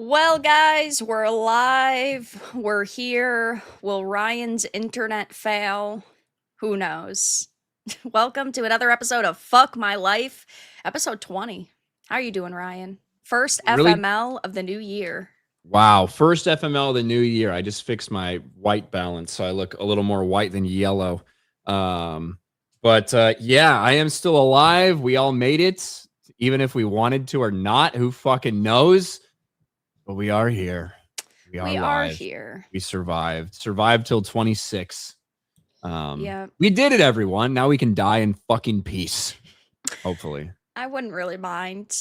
Well, guys, we're alive. We're here. Will Ryan's internet fail? Who knows? Welcome to another episode of Fuck My Life, episode 20. How are you doing, Ryan? First Really? FML of the new year. Wow. First FML of the new year. I just fixed my white balance, so I look a little more white than yellow. But yeah, I am still alive. We all made it, even if we wanted to or not. Who fucking knows? But we are here. We are We are live. here. We survived. Survived till 26. Yeah. We did it, everyone. Now we can die in fucking peace. Hopefully. I wouldn't really mind,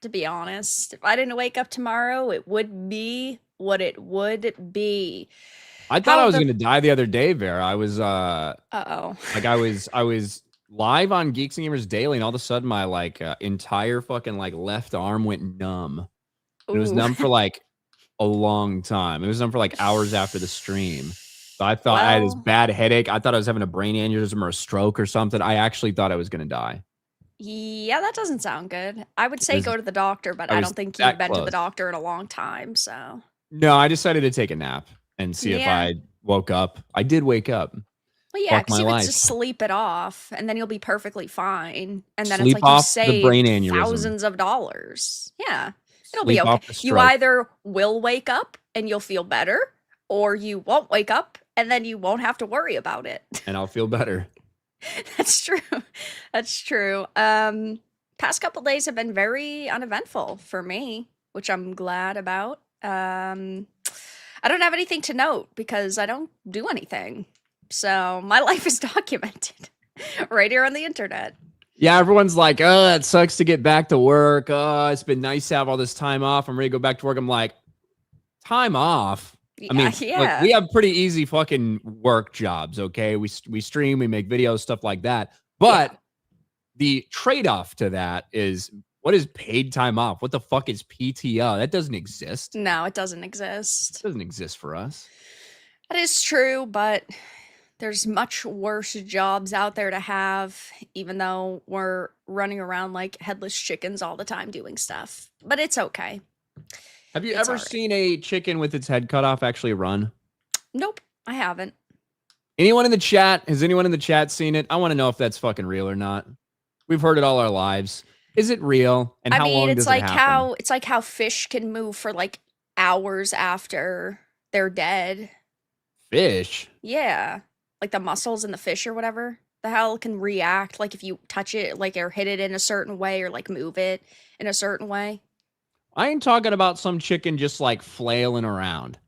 to be honest. If I didn't wake up tomorrow, it would be what it would be. I thought I was going to die the other day, Vera. I was Uh-oh. like I was live on Geeks and Gamers Daily, and all of a sudden my entire fucking left arm went numb. It was numb for a long time. It was numb for hours after the stream. So I thought I had this bad headache. I thought I was having a brain aneurysm or a stroke or something. I actually thought I was going to die. Yeah, that doesn't sound good. I would say go to the doctor, but I don't think you've been to the doctor in a long time, so. No, I decided to take a nap and see if I woke up. I did wake up. Well, yeah, because you could just sleep it off, and then you'll be perfectly fine. And then sleep it's like you off the brain save aneurysm. thousands of dollars. Yeah, it'll Sleep be okay. You either will wake up and you'll feel better, or you won't wake up and then you won't have to worry about it. And I'll feel better. That's true. That's true. Past couple days have been very uneventful for me, which I'm glad about. I don't have anything to note because I don't do anything. So my life is documented right here on the internet. Yeah, everyone's like, oh, it sucks to get back to work. Oh, it's been nice to have all this time off. I'm ready to go back to work. I'm like, time off? I mean, look, we have pretty easy fucking work jobs, okay? We stream, we make videos, stuff like that. But the trade-off to that is, what is paid time off? What the fuck is PTO? That doesn't exist. No, it doesn't exist. It doesn't exist for us. That is true, but there's much worse jobs out there to have, even though we're running around like headless chickens all the time doing stuff. But it's okay. Have you ever seen a chicken with its head cut off actually run? Nope, I haven't. Anyone in the chat? Has anyone in the chat seen it? I want to know if that's fucking real or not. We've heard it all our lives. Is it real? And how long does it happen? It's like how fish can move for like hours after they're dead. Fish? Yeah. Like the muscles in the fish or whatever. The hell can react like if you touch it like or hit it in a certain way or like move it in a certain way. I ain't talking about some chicken just like flailing around.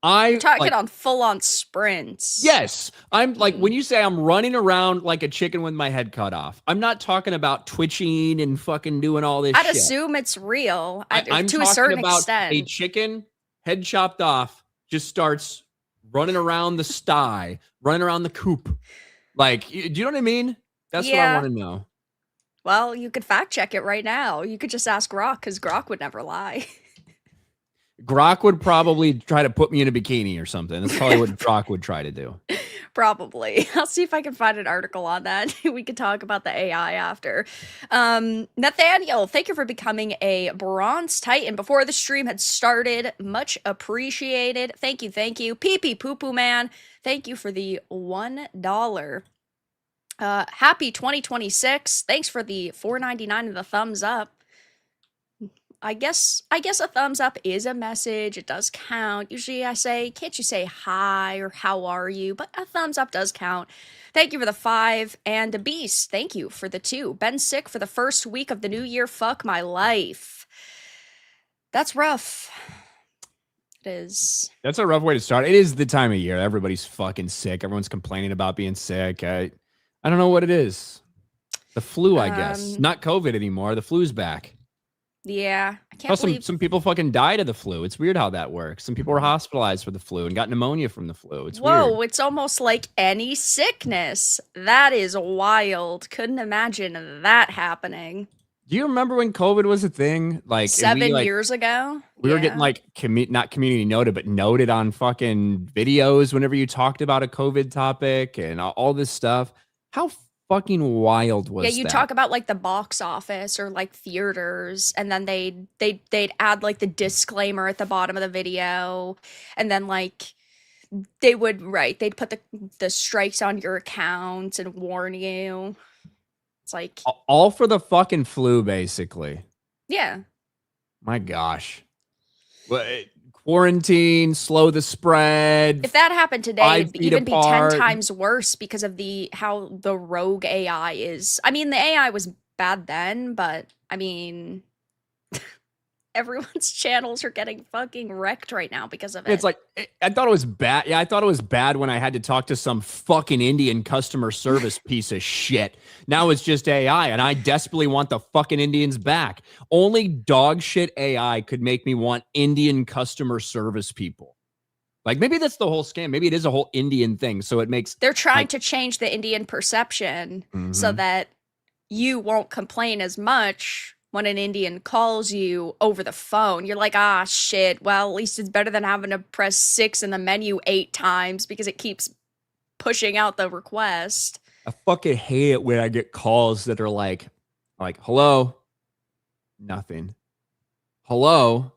You're talking on full-on sprints. Yes. I'm like, when you say I'm running around like a chicken with my head cut off, I'm not talking about twitching and fucking doing all this shit. I'd assume it's real I'm to a certain about extent. A chicken, head chopped off, just starts running around the sty, running around the coop. Like, do you know what I mean? That's what I want to know. Well, you could fact check it right now. You could just ask Grok, because Grok would never lie. Grok would probably try to put me in a bikini or something. That's probably what Grok would try to do. Probably. I'll see if I can find an article on that. We could talk about the AI after. Nathaniel, thank you for becoming a Bronze Titan before the stream had started. Much appreciated. Thank you, thank you. Pee Pee Poo Poo Man, thank you for the $1. Happy 2026. Thanks for the $4.99 and the thumbs up. I guess a thumbs up is a message. It does count. Usually I say, can't you say hi or how are you? But a thumbs up does count. Thank you for the 5. And a Beast, thank you for the 2. Been sick for the first week of the new year. Fuck my life. That's rough. It is. That's a rough way to start. It is the time of year. Everybody's fucking sick. Everyone's complaining about being sick. I don't know what it is. The flu, I guess. Not COVID anymore. The flu's back. Yeah, I can't believe some people fucking died of the flu. It's weird how that works. Some people were hospitalized for the flu and got pneumonia from the flu. It's weird. Whoa, it's almost like any sickness. That is wild. Couldn't imagine that happening. Do you remember when COVID was a thing? Like 7 years ago? We were getting like not community noted, but noted on fucking videos whenever you talked about a COVID topic and all this stuff. How fucking wild was that? Yeah, you talk about like the box office or like theaters, and then they'd add like the disclaimer at the bottom of the video, and then like they'd put the strikes on your account and warn you. It's like all for the fucking flu, basically. Yeah. My gosh. Quarantine, slow the spread. If that happened today, it'd even be 10 times worse because of how the rogue AI is. I mean, the AI was bad then, but I mean, everyone's channels are getting fucking wrecked right now because of it. It's like, I thought it was bad. Yeah, I thought it was bad when I had to talk to some fucking Indian customer service piece of shit. Now it's just AI, and I desperately want the fucking Indians back. Only dog shit AI could make me want Indian customer service people. Like, maybe that's the whole scam. Maybe it is a whole Indian thing. So it makes... They're trying to change the Indian perception so that you won't complain as much when an Indian calls you over the phone. You're like, ah, shit. Well, at least it's better than having to press 6 in the menu 8 times because it keeps pushing out the request. I fucking hate it when I get calls that are like, hello, nothing. Hello,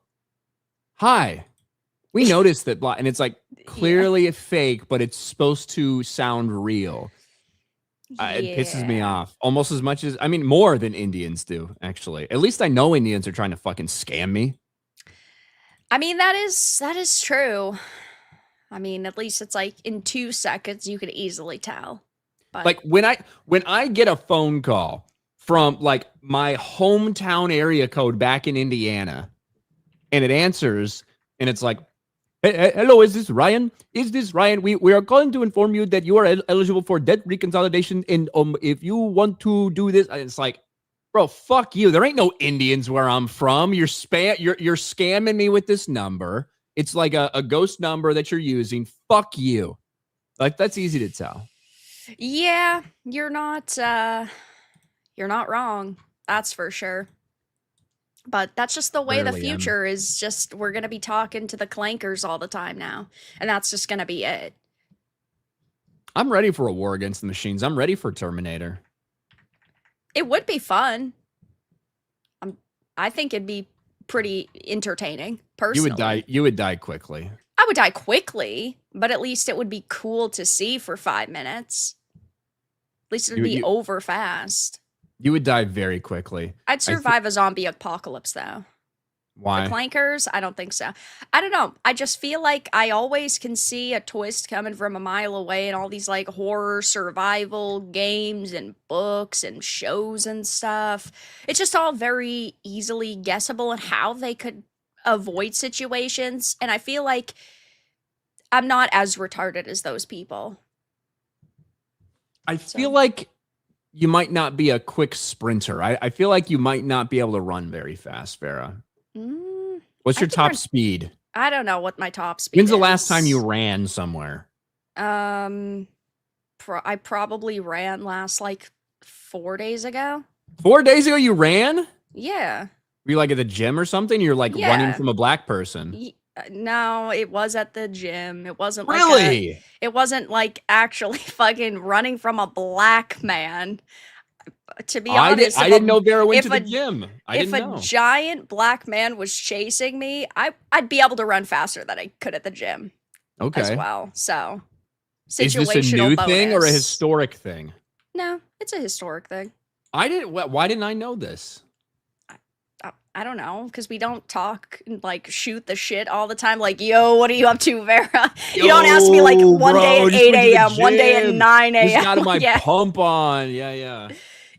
hi. We noticed that, and it's like clearly a fake, but it's supposed to sound real. It pisses me off almost as much as, I mean, more than Indians do, actually. At least I know Indians are trying to fucking scam me. I mean, that is true. I mean, at least it's like in 2 seconds you could easily tell. But like when I get a phone call from like my hometown area code back in Indiana, and it answers, and it's like, hey, hello, is this Ryan? Is this Ryan? We are calling to inform you that you are eligible for debt reconsolidation, and if you want to do this, it's like, bro, fuck you. There ain't no Indians where I'm from. You're scamming me with this number. It's like a ghost number that you're using. Fuck you. Like, that's easy to tell. Yeah, you're not wrong. That's for sure. But that's just the way the future is. Just, we're going to be talking to the clankers all the time now. And that's just going to be it. I'm ready for a war against the machines. I'm ready for Terminator. It would be fun. I think it'd be pretty entertaining, personally. You would die quickly. I would die quickly, but at least it would be cool to see for 5 minutes. At least it would be over fast. You would die very quickly. I'd survive a zombie apocalypse, though. Why? The clankers? I don't think so. I don't know. I just feel like I always can see a twist coming from a mile away in all these like horror survival games and books and shows and stuff. It's just all very easily guessable and how they could avoid situations. And I feel like I'm not as retarded as those people. I feel like you might not be a quick sprinter. I feel like you might not be able to run very fast, Vera. What's your top speed? I don't know what my top speed is. When's the last time you ran somewhere? I probably ran last like 4 days ago. 4 days ago you ran? Yeah. Were you like at the gym or something? You're like running from a black person. No, it was at the gym. It wasn't like really. It wasn't like actually fucking running from a black man. To be honest, I didn't know Vera went to the gym. If a giant black man was chasing me, I'd be able to run faster than I could at the gym. Okay. As well. So, is this a new thing or a historic thing? No, it's a historic thing. Why didn't I know this? I don't know, because we don't talk and like shoot the shit all the time. Like, yo, what are you up to, Vera? You don't ask me like one day at 8 a.m., one day at 9 a.m. Just got my pump on. Yeah.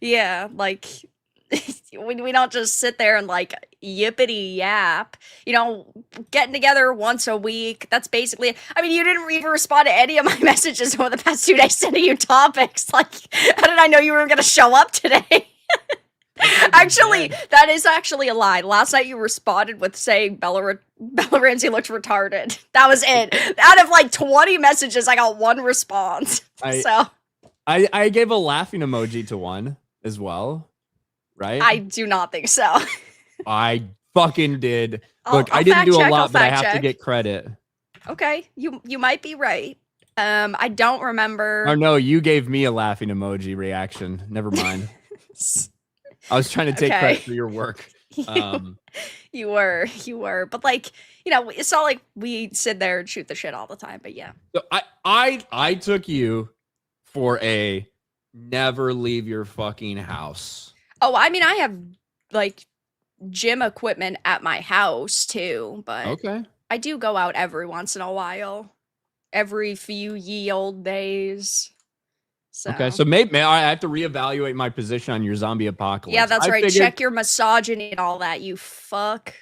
Yeah, like we don't just sit there and like yippity yap. You know, getting together once a week. That's basically it. I mean, you didn't even respond to any of my messages over the past 2 days sending you topics. Like, how did I know you were going to show up today? Actually, that is actually a lie. Last night you responded with saying Bella Ramsey looked retarded. That was it. Out of like 20 messages, I got 1 response. I gave a laughing emoji to one as well, right? I do not think so. I fucking did. Look, I didn't do a lot, but I have to get credit. Okay, you might be right. I don't remember. Oh no, you gave me a laughing emoji reaction. Never mind. I was trying to take credit for your work. You were, but like, it's not like we sit there and shoot the shit all the time. But yeah. So I took you for a never leave your fucking house. Oh, I mean, I have like gym equipment at my house too, but okay, I do go out every once in a while, every few ye old days. So. Okay, so maybe I have to reevaluate my position on your zombie apocalypse. Yeah, that's right. Check your misogyny and all that, you fuck.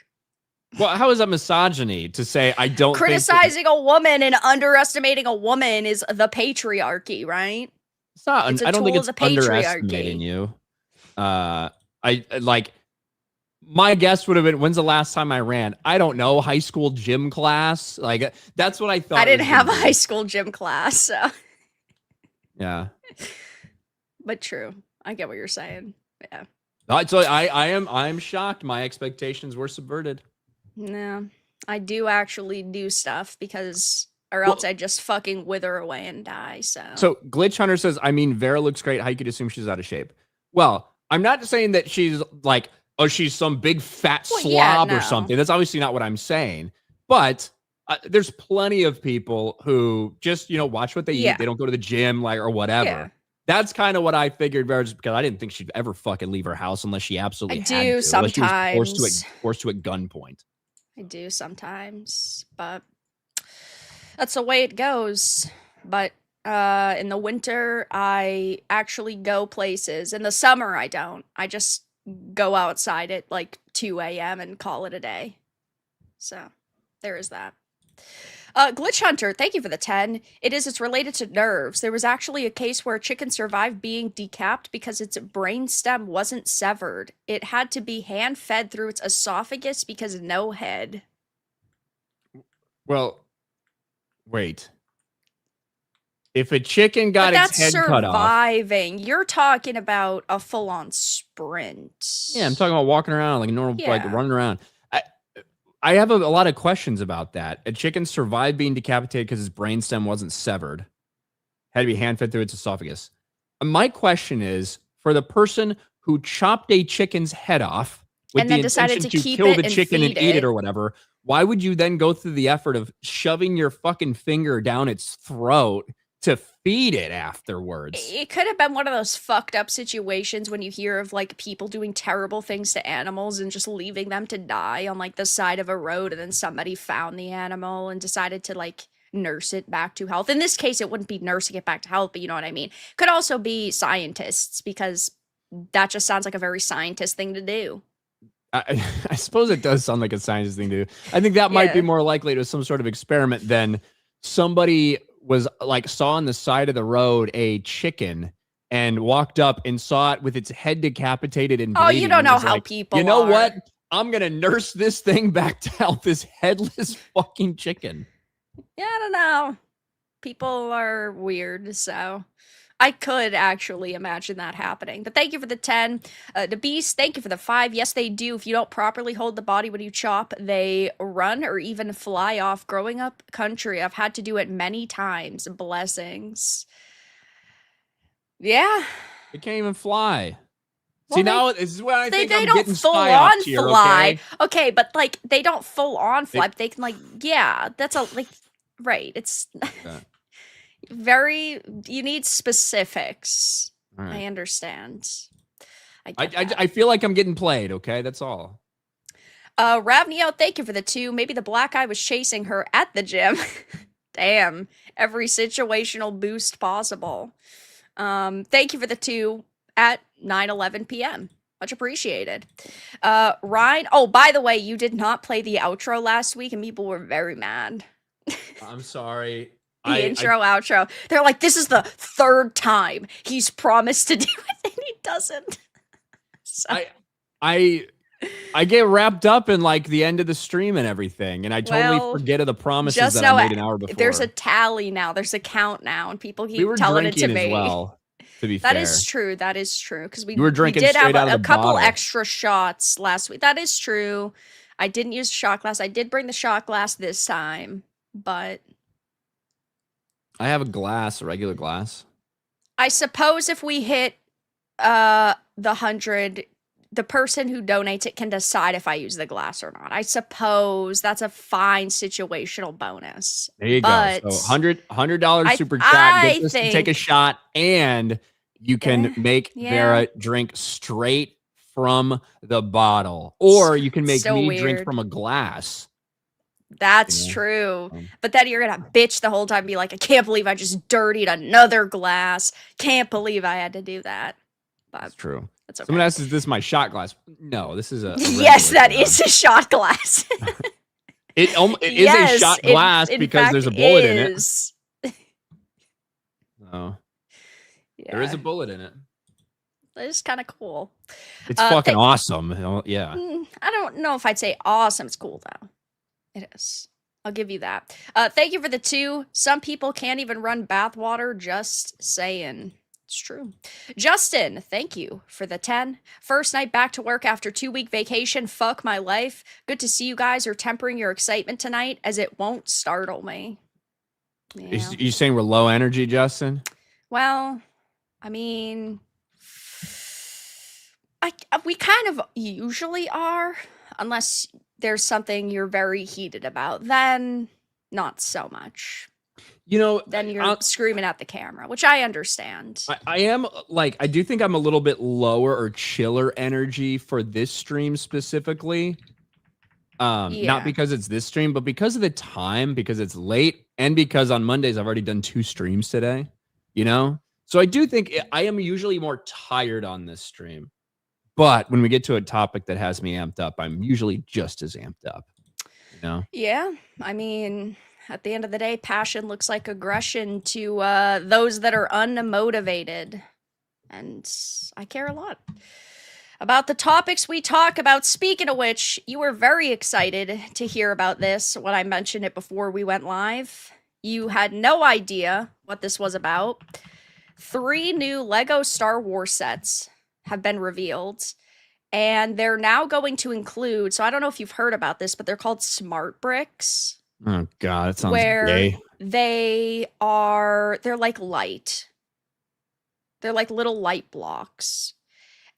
Well, how is that misogyny to say I don't criticizing a woman and underestimating a woman is the patriarchy, right? It's not. I don't think it's underestimating you. I like. My guess would have been, when's the last time I ran? I don't know. High school gym class. Like, that's what I thought. I didn't have a high school gym class, so. Yeah. But true. I get what you're saying. Yeah. So I'm shocked. My expectations were subverted. No, I do actually do stuff because, or else I just fucking wither away and die. So Glitch Hunter says, I mean, Vera looks great. How you could assume she's out of shape? Well, I'm not saying that she's like, oh, she's some big fat slob or something. That's obviously not what I'm saying. But there's plenty of people who just, watch what they eat. They don't go to the gym, like, or whatever. Yeah. That's kind of what I figured, Vera, just because I didn't think she'd ever fucking leave her house unless she absolutely had to. I do sometimes. Unless she was forced to at gunpoint. I do sometimes, but that's the way it goes. But in the winter, I actually go places. In the summer, I don't. I just go outside at like 2 a.m. and call it a day. So there is that. Glitch Hunter, thank you for the 10. It's related to nerves. There was actually a case where a chicken survived being decapped because its brain stem wasn't severed. It had to be hand-fed through its esophagus because no head. Well, wait. If a chicken got its head cut off... surviving. You're talking about a full-on sprint. Yeah, I'm talking about walking around like normal, like running around. I have a lot of questions about that. A chicken survived being decapitated because its brainstem wasn't severed. Had to be hand-fed through its esophagus. My question is, for the person who chopped a chicken's head off with the intention to kill the chicken and eat it or whatever, why would you then go through the effort of shoving your fucking finger down its throat to feed it afterwards? It could have been one of those fucked up situations when you hear of like people doing terrible things to animals and just leaving them to die on like the side of a road, and then somebody found the animal and decided to like nurse it back to health. In this case, it wouldn't be nursing it back to health, but you know what I mean. Could also be scientists, because that just sounds like a very scientist thing to do. I suppose it does sound like a scientist thing to do. I think that might be more likely to some sort of experiment than somebody was like saw on the side of the road a chicken and walked up and saw it with its head decapitated and bleeding. Oh, you don't know how people You know what? I'm going to nurse this thing back to health, this headless fucking chicken. Yeah, I don't know. People are weird, so I could actually imagine that happening. But thank you for the 10. The Beast, thank you for the 5. Yes, they do. If you don't properly hold the body when you chop, they run or even fly off. Growing up country, I've had to do it many times. Blessings. Yeah. They can't even fly. Well, see, now this is when I think I'm getting full on fly. Okay, but like they don't full on fly. But they can like, yeah, that's a like, right. It's very, you need specifics. Right. I understand. I feel like I'm getting played. Okay, that's all. Ravnio, thank you for the 2. Maybe the black eye was chasing her at the gym. Damn, every situational boost possible. Thank you for the 2 at 9:11 p.m. Much appreciated. Ryan, oh, by the way, you did not play the outro last week and people were very mad. I'm sorry. The intro, outro. They're like, this is the 3rd time he's promised to do it and he doesn't. So. I get wrapped up in like the end of the stream and everything, and I totally forget of the promises that I made an hour before. There's a tally now. There's a count now, and people keep telling it to me. As well, to be fair. That is true. That is true. Because we were drinking did have a couple bottle. Extra shots last week. That is true. I didn't use the shot glass. I did bring the shot glass this time, but I have a regular glass. I suppose if we hit the 100, the person who donates it can decide if I use the glass or not. I suppose that's a fine situational bonus. There you go. So $100 super chat I gets us to think take a shot, and you can make Vera drink straight from the bottle, or you can make me drink from a glass. That's true. But then you're gonna bitch the whole time, be like, I can't believe I just dirtied another glass. Can't believe I had to do that. But that's true. That's okay. Someone asks, is this my shot glass? No, this is a yes, that is a shot glass. It is a shot glass because there's a bullet in it. Oh. Yeah. There is a bullet in it. It's kind of cool. It's fucking awesome. Yeah. I don't know if I'd say awesome. It's cool, though. It is. I'll give you that. Thank you for the 2. Some people can't even run bathwater. Just saying. It's true. Justin, thank you for the 10. First night back to work after 2-week vacation. Fuck my life. Good to see you guys are tempering your excitement tonight, as it won't startle me. Yeah. You saying we're low energy, Justin? Well, I mean, we kind of usually are, unless there's something you're very heated about. Then not so much. You know, then you're screaming at the camera, which I understand. I am like, I do think I'm a little bit lower or chiller energy for this stream specifically. Not because it's this stream, but because of the time, because it's late, and because on Mondays I've already done 2 streams today, you know? So I do think I am usually more tired on this stream. But when we get to a topic that has me amped up, I'm usually just as amped up, you know? Yeah, I mean, at the end of the day, passion looks like aggression to those that are unmotivated. And I care a lot about the topics we talk about. Speaking of which, you were very excited to hear about this when I mentioned it before we went live. You had no idea what this was about. 3 new Lego Star Wars sets have been revealed. And they're now going to include, so I don't know if you've heard about this, but they're called smart bricks. Oh God, it sounds gay. They're like light. They're like little light blocks.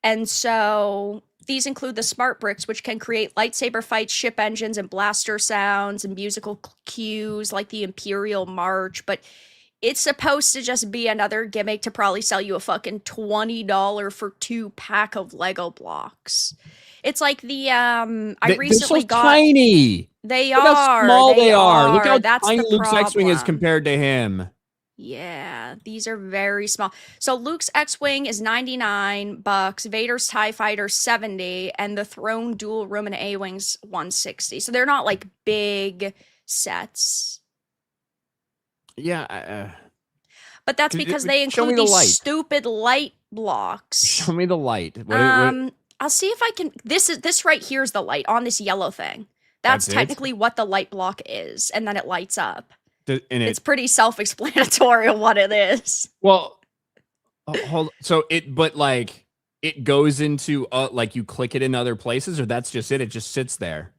And so these include the smart bricks, which can create lightsaber fights, ship engines, and blaster sounds, and musical cues like the Imperial March. But it's supposed to just be another gimmick to probably sell you a fucking $20 for 2 pack of Lego blocks. It's like the I recently got tiny. They Look are. How small they are. Look how That's tiny the Luke's X-Wing is compared to him. Yeah, these are very small. So Luke's X-Wing is $99, Vader's TIE Fighter $70, and the Throne Dual Room and A-Wings $160. So they're not like big sets. Yeah. But that's because they include these stupid light blocks. Show me the light. What? I'll see if I can. This right here is the light on this yellow thing. That's technically what the light block is, and then it lights up. It's pretty self-explanatory on what it is. Well, hold. So it goes into like you click it in other places, or that's just it. It just sits there.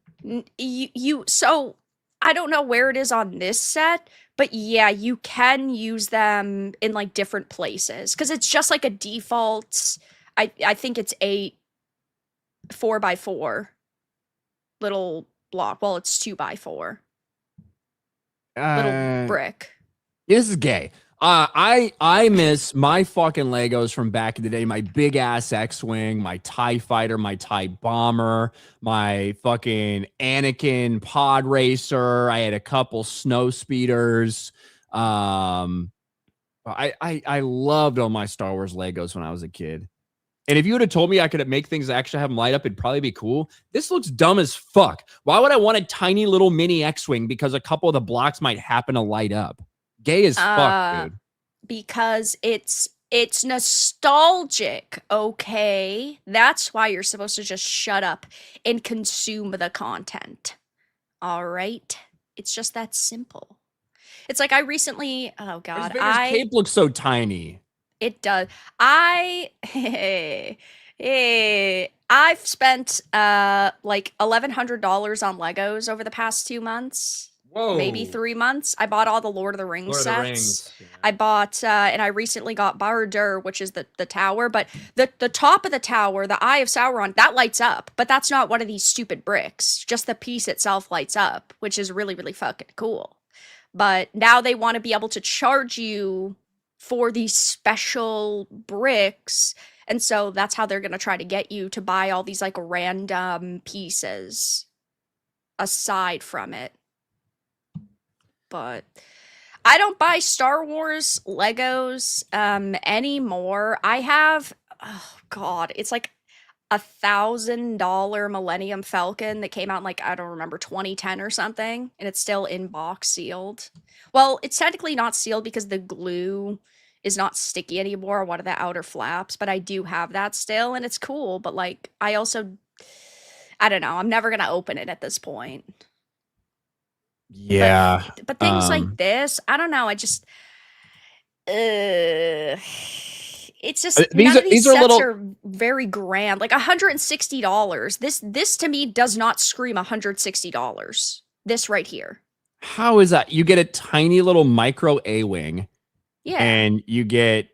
So I don't know where it is on this set, but yeah, you can use them in like different places because it's just like a default. I think it's 8 4x4 little block. Well, it's 2x4 little brick. This is gay. I miss my fucking Legos from back in the day. My big ass X-Wing, my TIE Fighter, my TIE Bomber, my fucking Anakin Pod Racer. I had a couple snow speeders. I loved all my Star Wars Legos when I was a kid. And if you would have told me I could make things actually have them light up, it'd probably be cool. This looks dumb as fuck. Why would I want a tiny little mini X-Wing because a couple of the blocks might happen to light up? Gay as fuck, dude. Because it's nostalgic, okay? That's why you're supposed to just shut up and consume the content. All right? It's just that simple. It's like I recently, oh God, His cape looks so tiny. It does. I've spent like $1,100 on Legos over the past 2 months. Whoa. Maybe 3 months. I bought all the Lord of the Rings sets. Rings. Yeah. I bought, and I recently got Varadark, which is the tower, but the top of the tower, the Eye of Sauron, that lights up, but that's not one of these stupid bricks. Just the piece itself lights up, which is really, really fucking cool. But now they want to be able to charge you for these special bricks, and so that's how they're going to try to get you to buy all these like random pieces aside from it. But I don't buy Star Wars Legos anymore. I have, oh god, it's like $1,000 Millennium Falcon that came out in like, I don't remember, 2010 or something, and it's still in box sealed. Well, it's technically not sealed because the glue is not sticky anymore, one of the outer flaps, but I do have that still, and it's cool, but like, I don't know, I'm never gonna open it at this point. Yeah. But things like this, I don't know. I just, it's just none of these sets are very grand. Like $160. This to me does not scream $160. This right here. How is that? You get a tiny little micro A-wing. Yeah. And you get a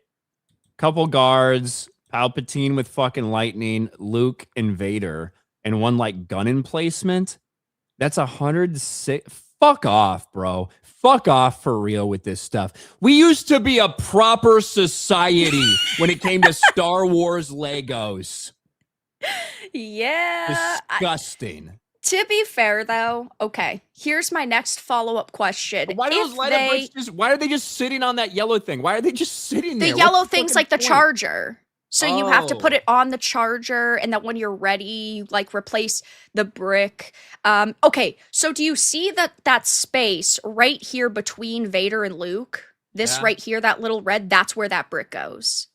couple guards, Palpatine with fucking lightning, Luke and Vader, and one like gun emplacement. That's 106. Fuck off, bro. Fuck off for real with this stuff. We used to be a proper society when it came to Star Wars Legos. Yeah. Disgusting. To be fair, though, okay, here's my next follow-up question. Why do those light up bricks just, why are they just sitting on that yellow thing? Why are they just sitting there? The yellow thing's like the charger. So you have to put it on the charger, and then when you're ready, you like replace the brick. Okay, so do you see that space right here between Vader and Luke? This right here, that little red, that's where that brick goes.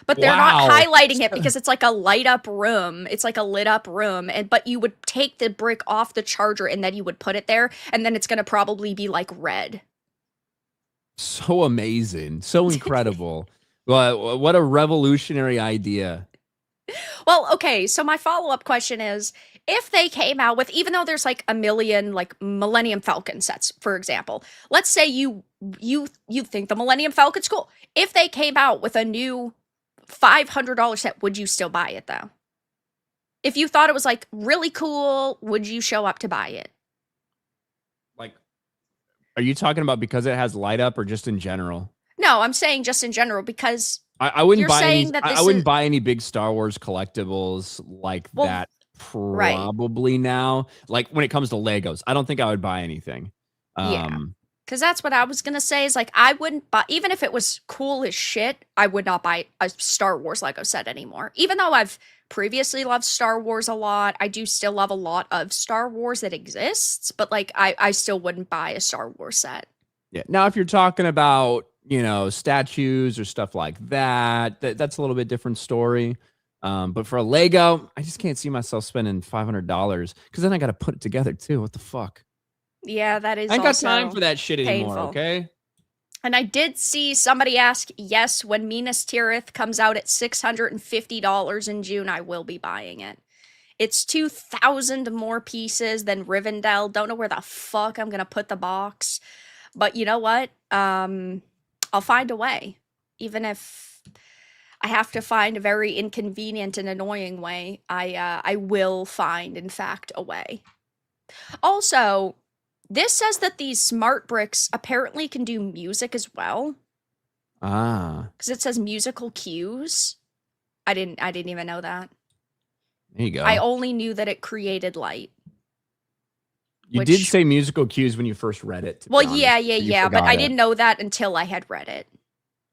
But they're not highlighting it because it's like a light up room. It's like a lit up room. But you would take the brick off the charger and then you would put it there, and then it's gonna probably be like red. So amazing. So incredible. What a revolutionary idea. Well, okay, so my follow-up question is, if they came out with, even though there's like a million like Millennium Falcon sets, for example, let's say you think the Millennium Falcon's cool. If they came out with a new $500 set, would you still buy it though? If you thought it was like really cool, would you show up to buy it? Like, are you talking about because it has light up or just in general? No, I'm saying just in general because I wouldn't buy any. I wouldn't buy any big Star Wars collectibles like that. Probably now, like when it comes to Legos, I don't think I would buy anything. Yeah, because that's what I was gonna say. Is like I wouldn't buy, even if it was cool as shit. I would not buy a Star Wars Lego set anymore. Even though I've previously loved Star Wars a lot, I do still love a lot of Star Wars that exists. But like I still wouldn't buy a Star Wars set. Yeah. Now, if you're talking about, you know, statues or stuff like that, that's a little bit different story. But for a Lego, I just can't see myself spending $500 because then I got to put it together too. What the fuck? Yeah, that is. I ain't got time for that shit anymore. Painful. Okay. And I did see somebody ask, yes, when Minas Tirith comes out at $650 in June, I will be buying it. It's 2,000 more pieces than Rivendell. Don't know where the fuck I'm gonna put the box, but you know what? I'll find a way, even if I have to find a very inconvenient and annoying way. I will find, in fact, a way. Also, this says that these smart bricks apparently can do music as well. Ah, because it says musical cues. I didn't even know that. There you go. I only knew that it created light. You did say musical cues when you first read it. Well, yeah, but I didn't know that until I had read it.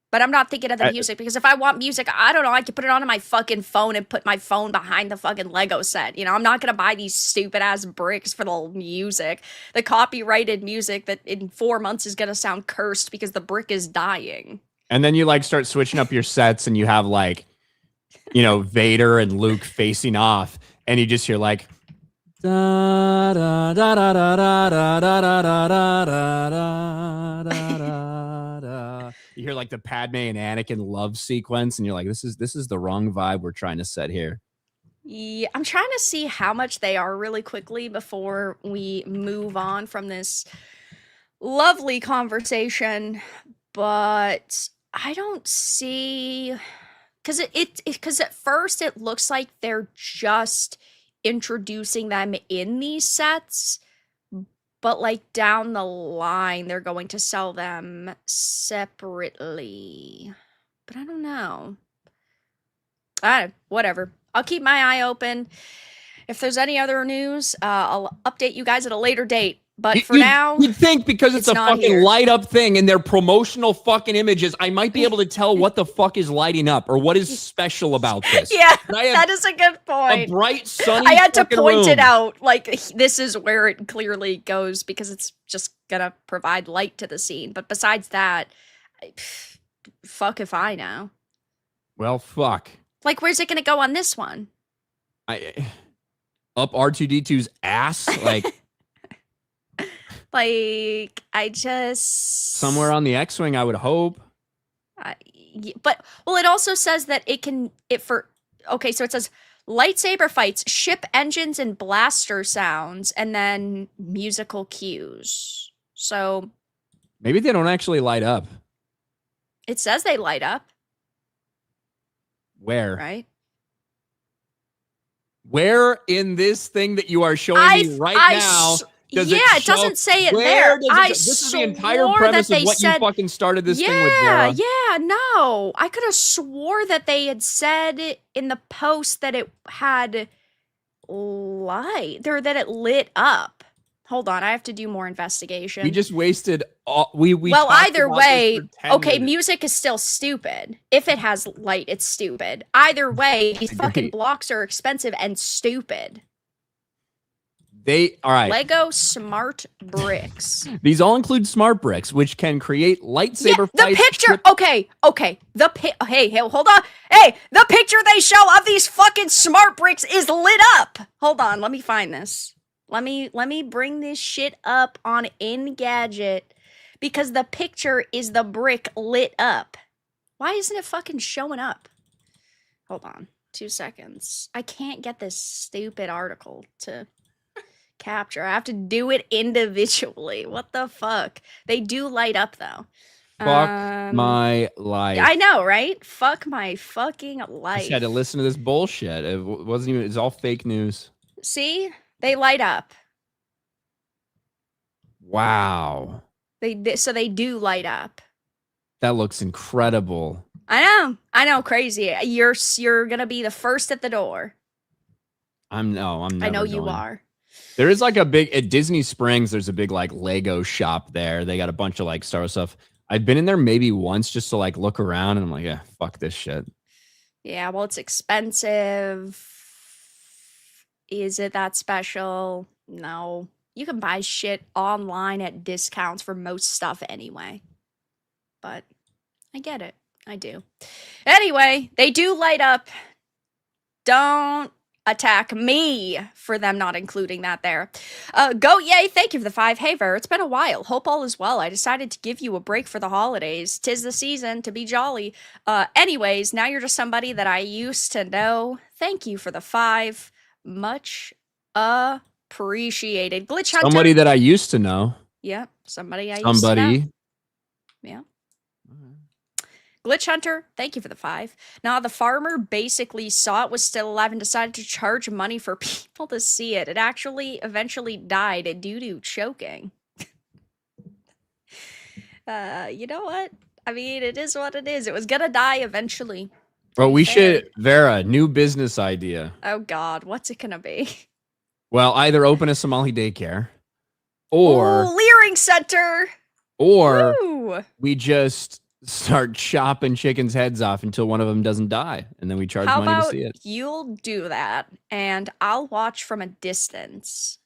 But I'm not thinking of the music, because if I want music, I don't know, I could put it onto my fucking phone and put my phone behind the fucking Lego set. You know, I'm not going to buy these stupid-ass bricks for the music. The copyrighted music that in 4 months is going to sound cursed because the brick is dying. And then you, like, start switching up your sets and you have, like, you know, Vader and Luke facing off. And you just hear, like... Da, da, da, da, da, da, da, da, da, da, da, da, da. You hear like the Padme and Anakin love sequence, and you're like, this is the wrong vibe we're trying to set here. Yeah, I'm trying to see how much they are really quickly before we move on from this lovely conversation, but I don't see because at first it looks like they're just introducing them in these sets, but like down the line they're going to sell them separately. But I don't know. Whatever. I'll keep my eye open. If there's any other news, I'll update you guys at a later date. But for now, you'd think because it's a fucking light up thing and they're promotional fucking images, I might be able to tell what the fuck is lighting up or what is special about this. Yeah, that is a good point. A bright, sunny. I had to point it out. Like, this is where it clearly goes because it's just gonna provide light to the scene. But besides that, fuck if I know. Well, fuck. Like, where's it gonna go on this one? Up R2D2's ass, like. Like, I just... Somewhere on the X-Wing, I would hope. But, well, it also says that okay, so it says lightsaber fights, ship engines and blaster sounds, and then musical cues. So... Maybe they don't actually light up. It says they light up. Where? Right? Where in this thing that you are showing me right now... it doesn't say it there. This is the entire premise of what you fucking started this thing with, Vera. Yeah, no. I could have swore that they had said in the post that it had light, or that it lit up. Hold on, I have to do more investigation. We just wasted all, well, either way, okay, music is still stupid. If it has light, it's stupid. Either way, these fucking blocks are expensive and stupid. All right. Lego smart bricks. These all include smart bricks, which can create lightsaber fights. The picture, okay. Hey, hold on. Hey, the picture they show of these fucking smart bricks is lit up. Hold on, let me find this. Let me bring this shit up on Engadget because the picture is the brick lit up. Why isn't it fucking showing up? Hold on, 2 seconds. I can't get this stupid article to capture. I have to do it individually. What the fuck? They do light up though. Fuck my life. I know, right? Fuck my fucking life. I just had to listen to this bullshit. It wasn't even. It's all fake news. See, they light up. Wow. So they do light up. That looks incredible. I know, crazy. You're gonna be the first at the door. I'm never I know going. you are. There is like at Disney Springs, there's a big like Lego shop there. They got a bunch of like Star Wars stuff. I've been in there maybe once just to like look around and I'm like, yeah, fuck this shit. Yeah, well, it's expensive. Is it that special? No. You can buy shit online at discounts for most stuff anyway. But I get it. I do. Anyway, they do light up. Don't attack me for them not including that there. Go yay, thank you for the 5. Hey Ver, it's been a while. Hope all is well. I decided to give you a break for the holidays. 'Tis the season to be jolly. Anyways, now you're just somebody that I used to know. Thank you for the 5. Much appreciated. Glitch Hunter. Somebody that I used to know. Yep, somebody I used to know. Yeah. Glitch Hunter, thank you for the 5. Now, the farmer basically saw it was still alive and decided to charge money for people to see it. It actually eventually died due to choking. You know what? I mean, it is what it is. It was gonna die eventually. Well, we should, Vera, new business idea. Oh, God. What's it gonna be? Well, either open a Somali daycare or... Leering Center! Or Woo! We just start chopping chickens' heads off until one of them doesn't die, and then we charge money to see it. You'll do that, and I'll watch from a distance.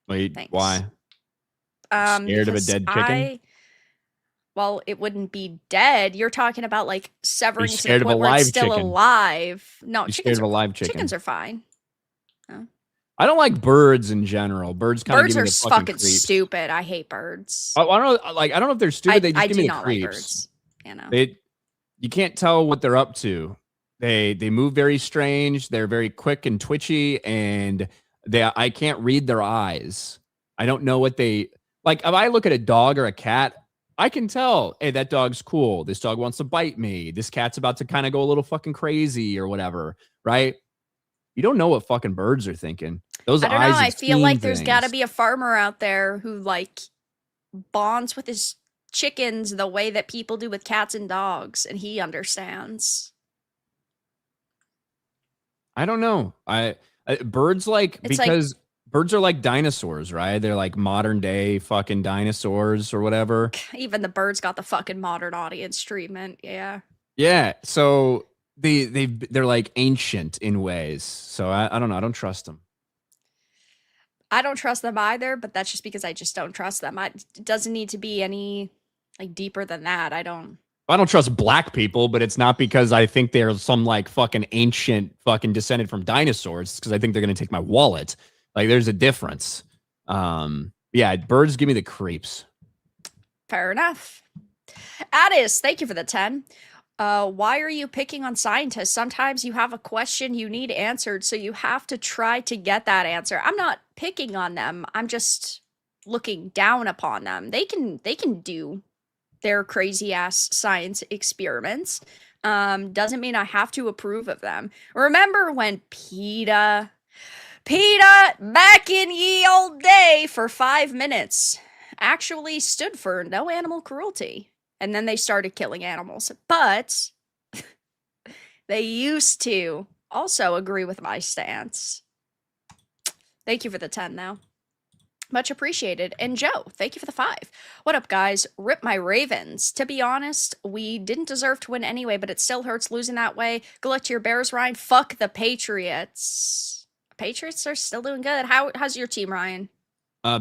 Wait, Thanks. why? Scared of a dead chicken? Well, it wouldn't be dead. You're talking about like severing it to the of a point where it's live still chicken? alive. No, You're scared of a live chicken. Chickens are fine. No. I don't like birds in general. Birds kind of give me the fucking creeps. stupid. I hate birds. I don't know. Like, I don't know if they're stupid. They just give me the like creeps. birds. You know. You can't tell what they're up to. They move very strange. They're very quick and twitchy, and I can't read their eyes. I don't know what they like if I look at a dog or a cat, I can tell, hey, that dog's cool. This dog wants to bite me. This cat's about to kind of go a little fucking crazy or whatever, right? You don't know what fucking birds are thinking. Those I don't know. eyes I have feel seen like there's got to things. be a farmer out there who like bonds with his chickens the way that people do with cats and dogs, and he understands. I don't know. Birds like It's like because birds are like dinosaurs, right? They're like modern day fucking dinosaurs or whatever. even the birds got the fucking modern audience treatment. Yeah. Yeah. So they're like ancient in ways. So I don't know. I don't trust them. I don't trust them either, but that's just because I just don't trust them. It doesn't need to be any like deeper than that. I don't trust black people, but it's not because I think they're some like fucking ancient fucking descended from dinosaurs. It's because I think they're gonna take my wallet. Like there's a difference. Yeah, birds give me the creeps. Fair enough. Addis, thank you for the 10. Why are you picking on scientists? Sometimes you have a question you need answered, so you have to try to get that answer. I'm not picking on them. I'm just looking down upon them. They can do their crazy ass science experiments. Doesn't mean I have to approve of them. Remember when PETA back in ye old day for 5 minutes actually stood for no animal cruelty. And then they started killing animals. But they used to also agree with my stance. Thank you for the 10, though. Much appreciated. And Joe, thank you for the 5. What up, guys? Rip my Ravens. To be honest, we didn't deserve to win anyway, but it still hurts losing that way. Good luck to your Bears, Ryan. Fuck the Patriots. Patriots are still doing good. How's your team, Ryan?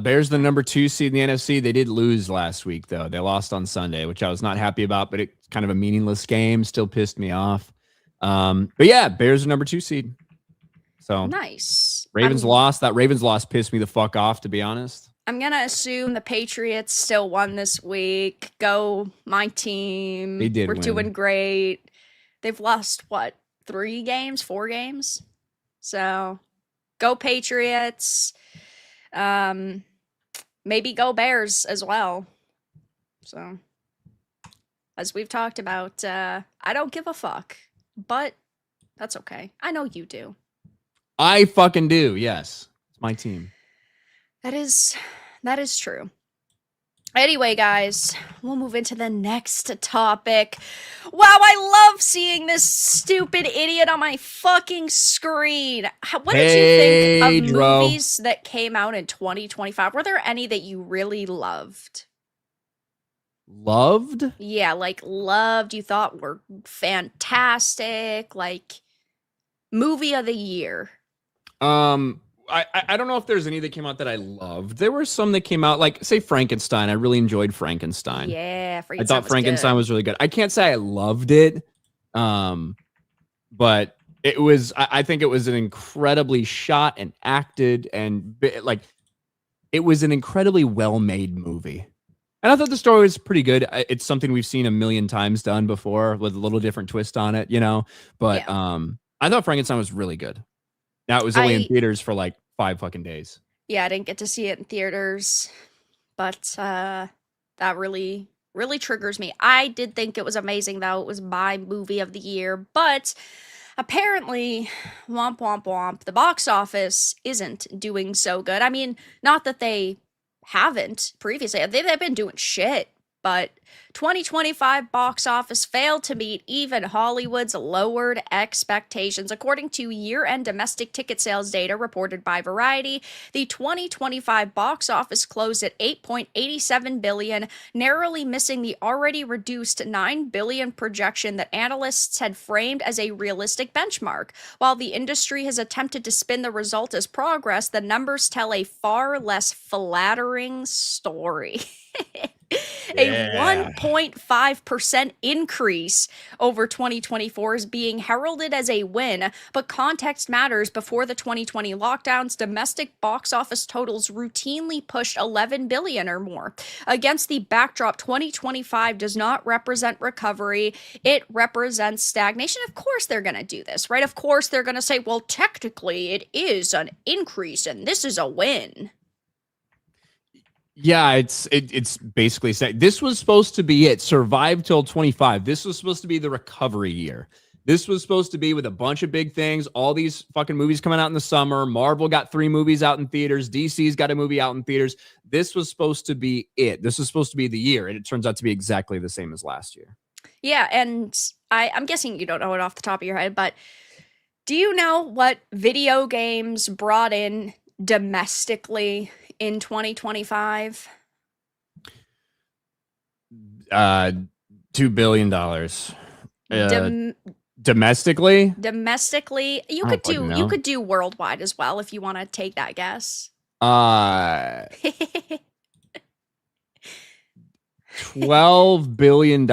Bears the number 2 seed in the NFC. They did lose last week, though. They lost on Sunday, which I was not happy about, but it's kind of a meaningless game. Still pissed me off. But yeah, Bears are number 2 seed. So nice. Ravens lost. That Ravens loss pissed me the fuck off, to be honest. I'm going to assume the Patriots still won this week. Go, my team. They did We're win. doing great. They've lost, what, 3 games, 4 games? So, go Patriots. Maybe go Bears as well. So, as we've talked about, I don't give a fuck. But that's okay. I know you do. I fucking do, yes. It's my team. That is true. Anyway, guys, we'll move into the next topic. Wow, I love seeing this stupid idiot on my fucking screen. What did you think of movies that came out in 2025? Were there any that you really loved? Loved? Yeah, like loved, you thought were fantastic, like movie of the year. I don't know if there's any that came out that I loved. There were some that came out, like, say, Frankenstein. I really enjoyed Frankenstein. Yeah, I thought Frankenstein was really good. I can't say I loved it, but it was, I think it was an incredibly shot and acted and, like, it was an incredibly well-made movie. And I thought the story was pretty good. It's something we've seen a million times done before with a little different twist on it, you know? But yeah. I thought Frankenstein was really good. Now, it was only in theaters for like 5 fucking days. Yeah, I didn't get to see it in theaters, but that really, really triggers me. I did think it was amazing, though. It was my movie of the year, but apparently, womp womp womp, the box office isn't doing so good. I mean, not that they haven't previously. They've been doing shit. But 2025 box office failed to meet even Hollywood's lowered expectations. According to year-end domestic ticket sales data reported by Variety, the 2025 box office closed at $8.87 billion, narrowly missing the already reduced $9 billion projection that analysts had framed as a realistic benchmark. While the industry has attempted to spin the result as progress, the numbers tell a far less flattering story. A 1.5% increase over 2024 is being heralded as a win, but context matters. Before the 2020 lockdowns, domestic box office totals routinely pushed $11 billion or more. Against the backdrop, 2025 does not represent recovery. It represents stagnation. Of course they're going to do this, right? Of course they're going to say, well, technically it is an increase and this is a win. Yeah, it's basically saying this was supposed to be it. Survive till 25. This was supposed to be the recovery year. This was supposed to be with a bunch of big things. All these fucking movies coming out in the summer. Marvel got 3 movies out in theaters. DC's got a movie out in theaters. This was supposed to be it. This was supposed to be the year, and it turns out to be exactly the same as last year. Yeah, and I'm guessing you don't know it off the top of your head, but do you know what video games brought in domestically in 2025? $2 billion. Domestically? Domestically, you could do worldwide as well if you want to take that guess. $12 billion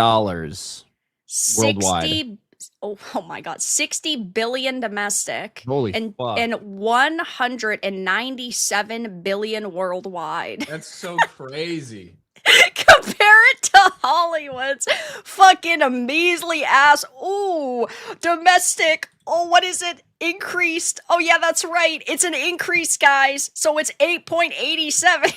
60 worldwide. Oh my god, 60 billion domestic. Holy fuck. And 197 billion worldwide. That's so crazy. Compare it to Hollywood's fucking measly ass. Ooh, domestic. Oh, what is it? Increased. Oh yeah, that's right. It's an increase, guys. So it's 8.87.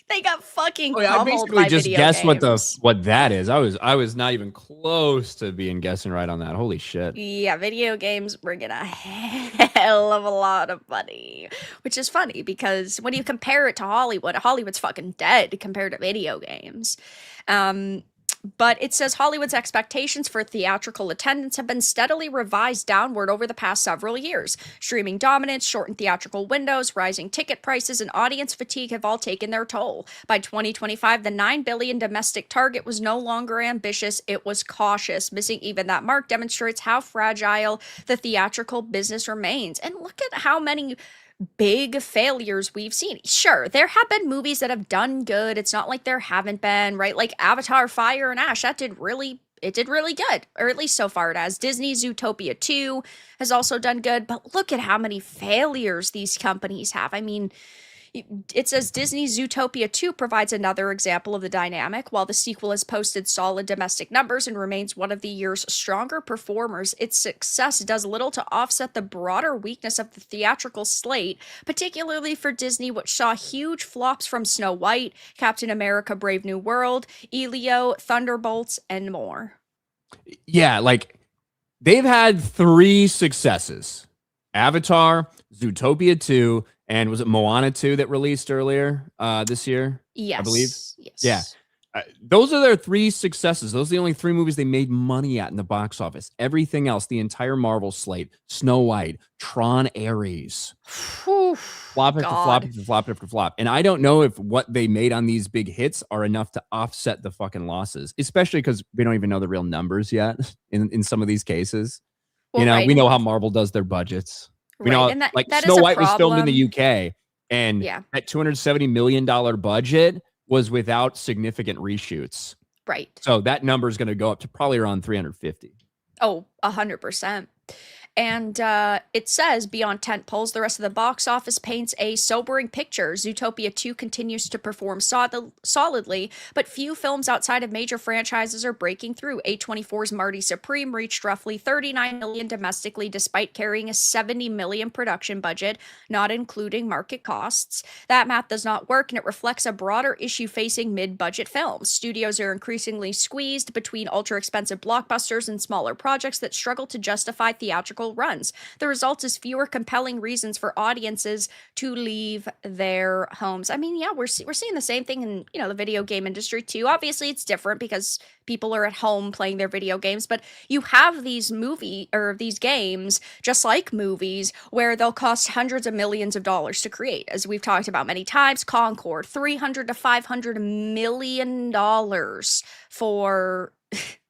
They got fucking I basically by just guessed games. what that is. I was not even close to being guessing right on that. Holy shit. Yeah, video games bring in a hell of a lot of money, which is funny because when you compare it to Hollywood, Hollywood's fucking dead compared to video games. But it says Hollywood's expectations for theatrical attendance have been steadily revised downward over the past several years. Streaming dominance, shortened theatrical windows, rising ticket prices, and audience fatigue have all taken their toll. By 2025, the $9 billion domestic target was no longer ambitious, it was cautious. Missing even that mark demonstrates how fragile the theatrical business remains. And look at how many big failures we've seen. Sure, there have been movies that have done good. It's not like there haven't been, right? Like Avatar Fire and Ash, it did really good, or at least so far it has. Disney's Zootopia 2 has also done good, but look at how many failures these companies have. I mean, it says Disney's Zootopia 2 provides another example of the dynamic. While the sequel has posted solid domestic numbers and remains one of the year's stronger performers, its success does little to offset the broader weakness of the theatrical slate, particularly for Disney, which saw huge flops from Snow White, Captain America Brave New World, Elio, Thunderbolts, and more. Yeah, like they've had 3 successes. Avatar, Zootopia 2, and was it Moana 2 that released earlier this year? Yes. I believe. Yes. Yeah. Those are their 3 successes. Those are the only 3 movies they made money at in the box office. Everything else, the entire Marvel slate, Snow White, Tron Ares, flop after flop after flop after flop. And I don't know if what they made on these big hits are enough to offset the fucking losses, especially because we don't even know the real numbers yet in some of these cases. Well, we know how Marvel does their budgets. We know, like Snow White was filmed in the UK, and that $270 million budget was without significant reshoots. Right. So that number is going to go up to probably around 350. Oh, 100%. And it says, beyond tentpoles, the rest of the box office paints a sobering picture. Zootopia 2 continues to perform solidly, but few films outside of major franchises are breaking through. A24's Marty Supreme reached roughly $39 million domestically, despite carrying a $70 million production budget, not including market costs. That math does not work, and it reflects a broader issue facing mid-budget films. Studios are increasingly squeezed between ultra-expensive blockbusters and smaller projects that struggle to justify theatrical runs. The result is fewer compelling reasons for audiences to leave their homes. I mean, yeah, we're seeing the same thing in, the video game industry too. Obviously, it's different because people are at home playing their video games, but you have these these games, just like movies, where they'll cost hundreds of millions of dollars to create. As we've talked about many times, Concord, $300 to $500 million for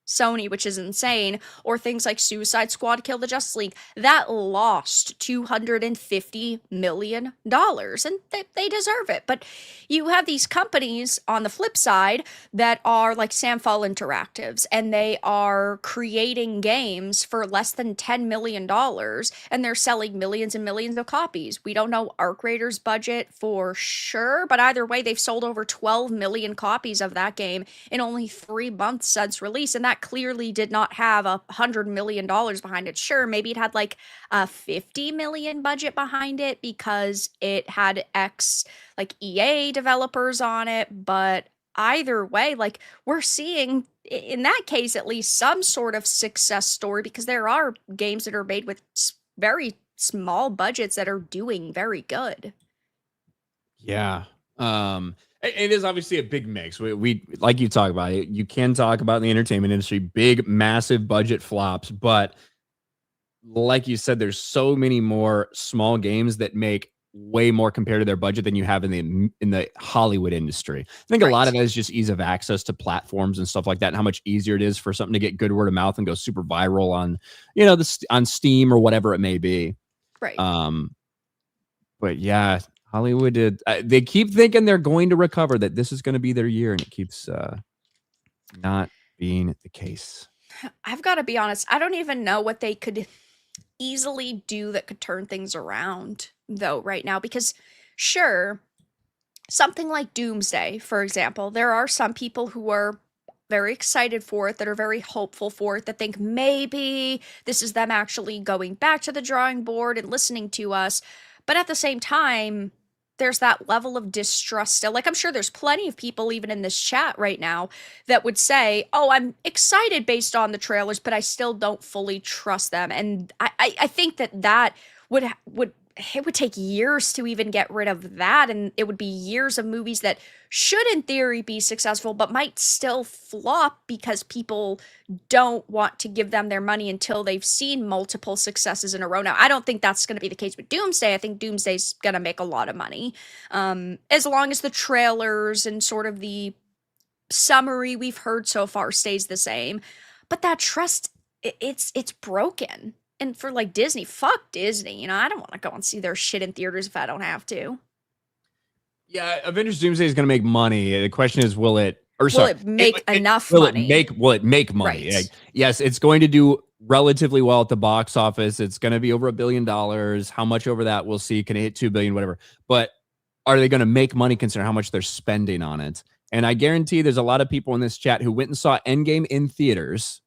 Sony, which is insane, or things like Suicide Squad, Kill the Justice League, that lost $250 million, and they deserve it. But you have these companies on the flip side that are like Samfall Interactives, and they are creating games for less than $10 million, and they're selling millions and millions of copies. We don't know Arc Raiders' budget for sure, but either way, they've sold over 12 million copies of that game in only 3 months since release, and that that clearly did not have $100 million behind it. Sure, maybe it had like a 50 million budget behind it because it had X like EA developers on it, but either way, like we're seeing in that case at least some sort of success story, because there are games that are made with very small budgets that are doing very good. Yeah. It is obviously a big mix. We like you talk about it. You can talk about the entertainment industry, big, massive budget flops, but like you said, there's so many more small games that make way more compared to their budget than you have in the Hollywood industry. I think a lot of that is just ease of access to platforms and stuff like that, and how much easier it is for something to get good word of mouth and go super viral on, you know, on Steam or whatever it may be. Right. But yeah, Hollywood did. They keep thinking they're going to recover, that this is going to be their year, and it keeps not being the case. I've got to be honest. I don't even know what they could easily do that could turn things around, though, right now. Because, sure, something like Doomsday, for example, there are some people who are very excited for it, that are very hopeful for it, that think maybe this is them actually going back to the drawing board and listening to us. But at the same time, there's that level of distrust still. Like, I'm sure there's plenty of people, even in this chat right now, that would say, oh, I'm excited based on the trailers, but I still don't fully trust them. And I think that would it would take years to even get rid of that, and it would be years of movies that should in theory be successful but might still flop because people don't want to give them their money until they've seen multiple successes in a row. Now, I don't think that's going to be the case with Doomsday. I think Doomsday's going to make a lot of money, as long as the trailers and sort of the summary we've heard so far stays the same. But that trust, it's broken. And for like Disney, fuck Disney. You know, I don't want to go and see their shit in theaters if I don't have to. Yeah, Avengers Doomsday is going to make money. The question is, will it make enough money? Will it make money? Right. Like, yes, it's going to do relatively well at the box office. It's going to be over $1 billion. How much over that we'll see. Can it hit 2 billion, whatever. But are they going to make money considering how much they're spending on it? And I guarantee there's a lot of people in this chat who went and saw Endgame in theaters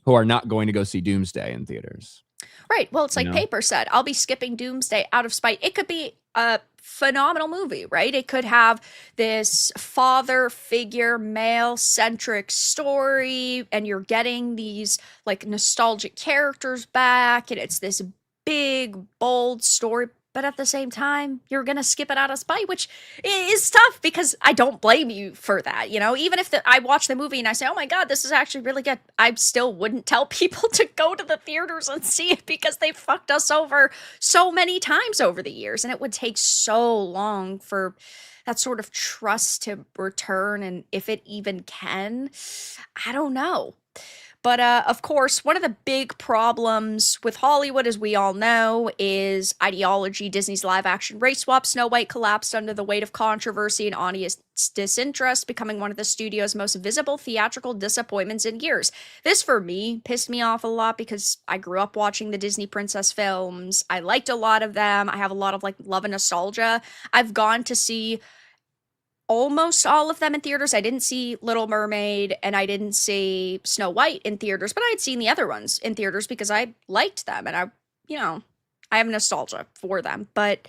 who are not going to go see Doomsday in theaters. Right. Well, it's like Paper said, I'll be skipping Doomsday out of spite. It could be a phenomenal movie, right? It could have this father figure, male-centric story, and you're getting these like nostalgic characters back, and it's this big, bold story. But at the same time, you're going to skip it out of spite, which is tough, because I don't blame you for that. You know, even if I watch the movie and I say, oh my God, this is actually really good, I still wouldn't tell people to go to the theaters and see it, because they fucked us over so many times over the years. And it would take so long for that sort of trust to return. And if it even can, I don't know. But of course, one of the big problems with Hollywood, as we all know, is ideology. Disney's live-action race swap Snow White collapsed under the weight of controversy and audience disinterest, becoming one of the studio's most visible theatrical disappointments in years. This, for me, pissed me off a lot, because I grew up watching the Disney princess films. I liked a lot of them. I have a lot of like love and nostalgia. I've gone to see almost all of them in theaters. I didn't see Little Mermaid and I didn't see Snow White in theaters, but I had seen the other ones in theaters because I liked them, and I have nostalgia for them. But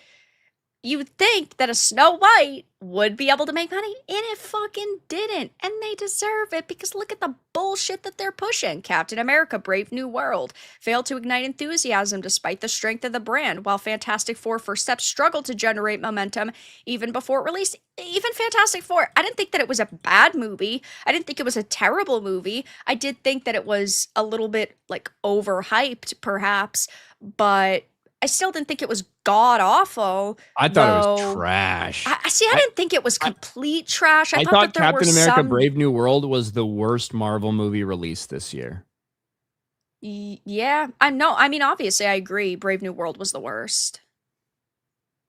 you would think that a Snow White would be able to make money, and it fucking didn't. And they deserve it, because look at the bullshit that they're pushing. Captain America, Brave New World failed to ignite enthusiasm despite the strength of the brand, while Fantastic Four First Steps struggled to generate momentum even before it released. Even Fantastic Four, I didn't think that it was a bad movie. I didn't think it was a terrible movie. I did think that it was a little bit like overhyped, perhaps, but I still didn't think it was god awful. I thought it was trash. I didn't think it was complete trash. I thought Captain America Brave New World was the worst Marvel movie released this year. Yeah, I know. I mean, obviously, I agree. Brave New World was the worst.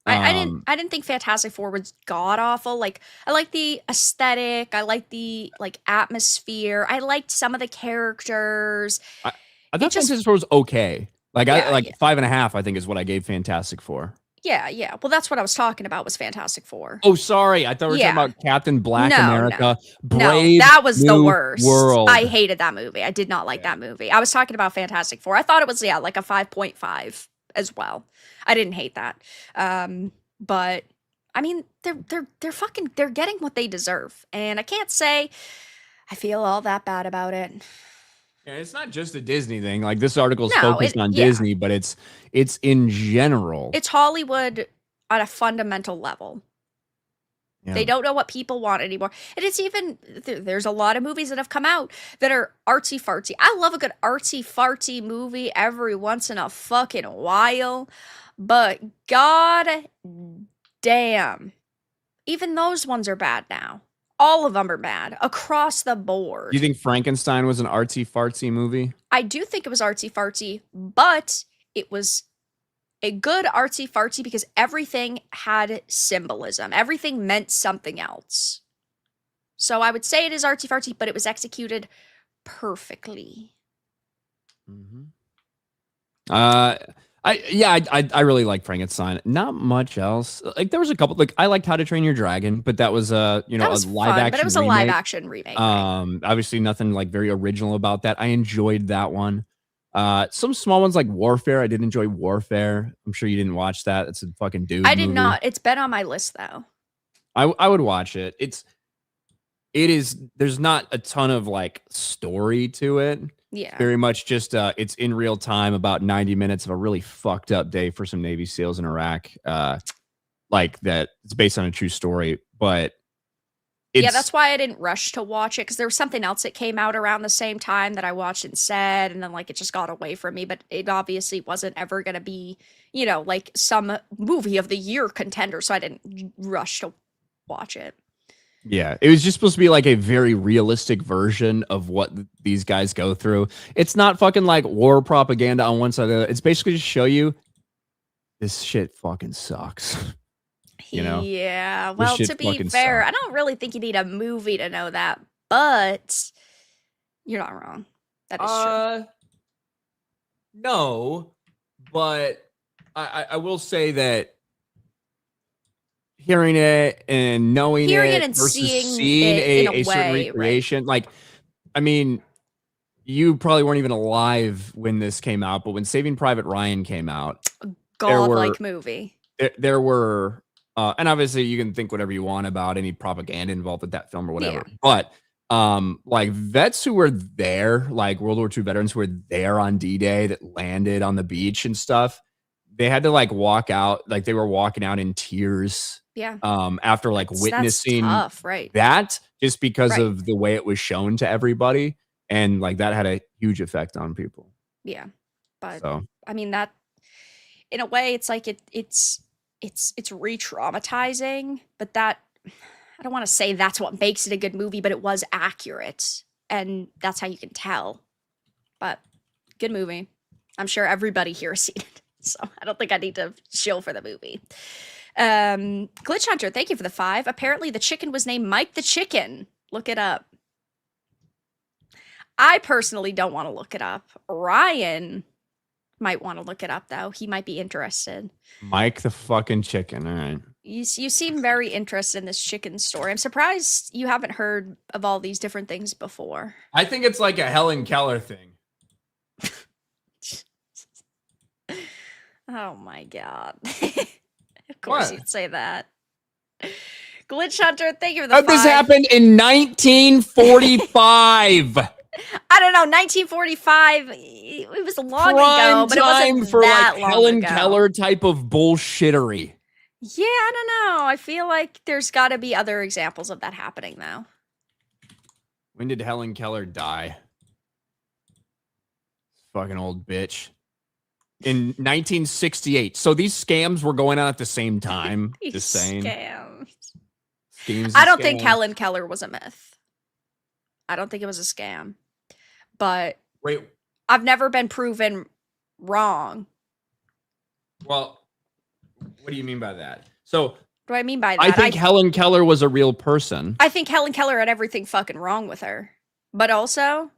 I didn't think Fantastic Four was god awful. Like, I like the aesthetic. I like the like atmosphere. I liked some of the characters. I thought Fantastic Four was okay. Like, yeah, 5.5, I think, is what I gave Fantastic Four. Yeah. Well, that's what I was talking about was Fantastic Four. Oh, sorry. I thought we were talking about Captain Black America. No, that was the New worst. World. I hated that movie. I did not like that movie. I was talking about Fantastic Four. I thought it was, like a 5.5 as well. I didn't hate that. But I mean, they're getting what they deserve. And I can't say I feel all that bad about it. Yeah, it's not just a Disney thing. Like, this article is focused on Disney, but it's in general. It's Hollywood on a fundamental level. Yeah. They don't know what people want anymore. And it's even, there's a lot of movies that have come out that are artsy fartsy. I love a good artsy fartsy movie every once in a fucking while. But god damn, even those ones are bad now. All of them are bad across the board. Do you think Frankenstein was an artsy fartsy movie? I do think it was artsy fartsy, but it was a good artsy fartsy because everything had symbolism. Everything meant something else. So I would say it is artsy fartsy, but it was executed perfectly. Mm-hmm. I really like Frankenstein. Not much else. Like, there was a couple. Like, I liked How to Train Your Dragon, but that was a live action. But it was a live action remake. Obviously nothing like very original about that. I enjoyed that one. Some small ones like Warfare. I did enjoy Warfare. I'm sure you didn't watch that. It's a fucking dude. I did not. It's been on my list though. I would watch it. It is. There's not a ton of like story to it. Yeah. Very much just it's in real time, about 90 minutes of a really fucked up day for some Navy SEALs in Iraq. Like that. It's based on a true story, but yeah, that's why I didn't rush to watch it, because there was something else that came out around the same time that I watched instead, and then like it just got away from me. But it obviously wasn't ever gonna be, like some movie of the year contender, so I didn't rush to watch it. Yeah, it was just supposed to be like a very realistic version of what these guys go through. It's not fucking like war propaganda on one side of the other. It's basically just show you this shit fucking sucks. Yeah, well, to be fair, I don't really think you need a movie to know that, but you're not wrong. That is true. No, but I will say that hearing it and knowing it and versus seeing a certain recreation, right? Like, I mean, you probably weren't even alive when this came out, but when Saving Private Ryan came out, godlike movie. There were, and obviously you can think whatever you want about any propaganda involved with that film or whatever, but like vets who were there, like World War II veterans who were there on D-Day that landed on the beach and stuff, they had to like walk out, like they were walking out in tears. Yeah. After like witnessing tough, right? That, just because of the way it was shown to everybody, and like that had a huge effect on people. Yeah, but I mean that, in a way, it's like it's re-traumatizing, but that, I don't want to say that's what makes it a good movie, but it was accurate, and that's how you can tell. But good movie. I'm sure everybody here has seen it, so I don't think I need to shill for the movie. Glitch Hunter, thank you for the 5. Apparently the chicken was named Mike the Chicken. Look it up. I personally don't want to look it up. Ryan might want to look it up, though. He might be interested. Mike the fucking Chicken. All right. You seem very interested in this chicken story. I'm surprised you haven't heard of all these different things before. I think it's like a Helen Keller thing. Oh my god. Of course you'd say that. Glitch Hunter, thank you for the 5. This happened in 1945. I don't know, 1945. It was long ago, but it wasn't for that like long Helen ago. Keller type of bullshittery. Yeah, I don't know. I feel like there's got to be other examples of that happening, though. When did Helen Keller die? Fucking old bitch. In 1968. So these scams were going on at the same time. Just saying. Schemes I don't think Helen Keller was a myth. I don't think it was a scam. But wait, I've never been proven wrong. Well, what do you mean by that? So what do I mean by that? I think Helen Keller was a real person. I think Helen Keller had everything fucking wrong with her. But also,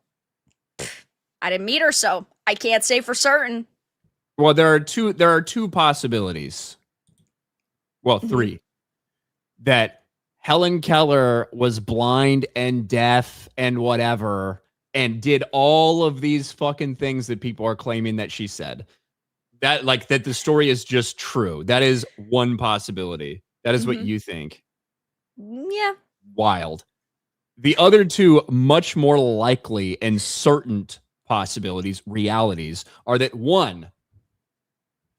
I didn't meet her, so I can't say for certain. Well, there are two possibilities. well, 3, that Helen Keller was blind and deaf and whatever, and did all of these fucking things that people are claiming that she said. That the story is just true. That is one possibility. That is what you think. Yeah. Wild. The other 2, much more likely and certain possibilities, realities, are that 1,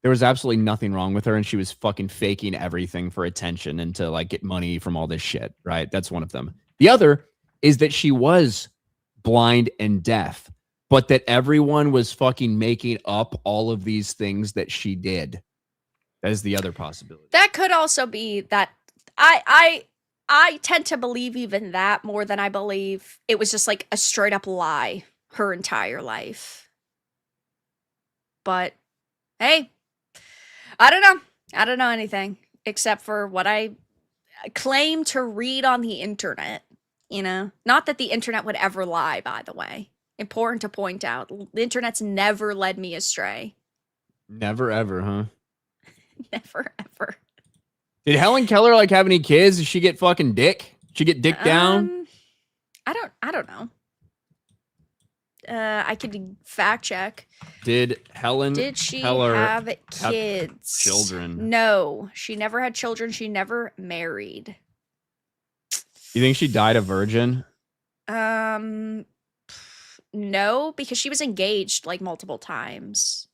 there was absolutely nothing wrong with her and she was fucking faking everything for attention and to like get money from all this shit, right? That's one of them. The other is that she was blind and deaf, but that everyone was fucking making up all of these things that she did. That is the other possibility. That could also be that I tend to believe even that more than I believe it was just like a straight up lie her entire life. But hey, I don't know. I don't know anything except for what I claim to read on the internet, you know? Not that the internet would ever lie, by the way. Important to point out. The internet's never led me astray. Never ever, huh? Never ever. Did Helen Keller like have any kids? Did she get fucking dick? Did she get dick down? I don't know. I could fact check. Did she Keller have kids? Children? No, she never had children. She never married. You think she died a virgin? No, because she was engaged like multiple times.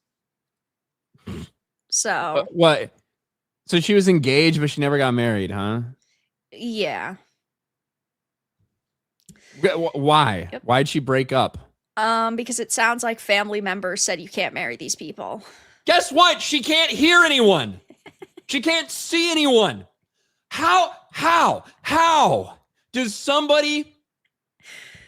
So what? So she was engaged, but she never got married, huh? Yeah. Why? Yep. Why'd she break up? Because it sounds like family members said you can't marry these people. Guess what? She can't hear anyone. She can't see anyone. How does somebody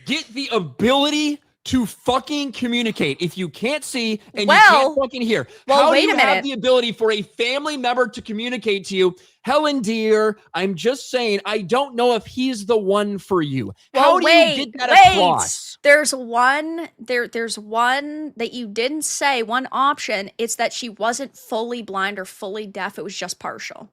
get the ability to fucking communicate if you can't see and you can't fucking hear? How do you have the ability for a family member to communicate to you? Helen, dear, I'm just saying, I don't know if he's the one for you. How do you get that across? There's one that you didn't say, one option. It's that she wasn't fully blind or fully deaf. It was just partial.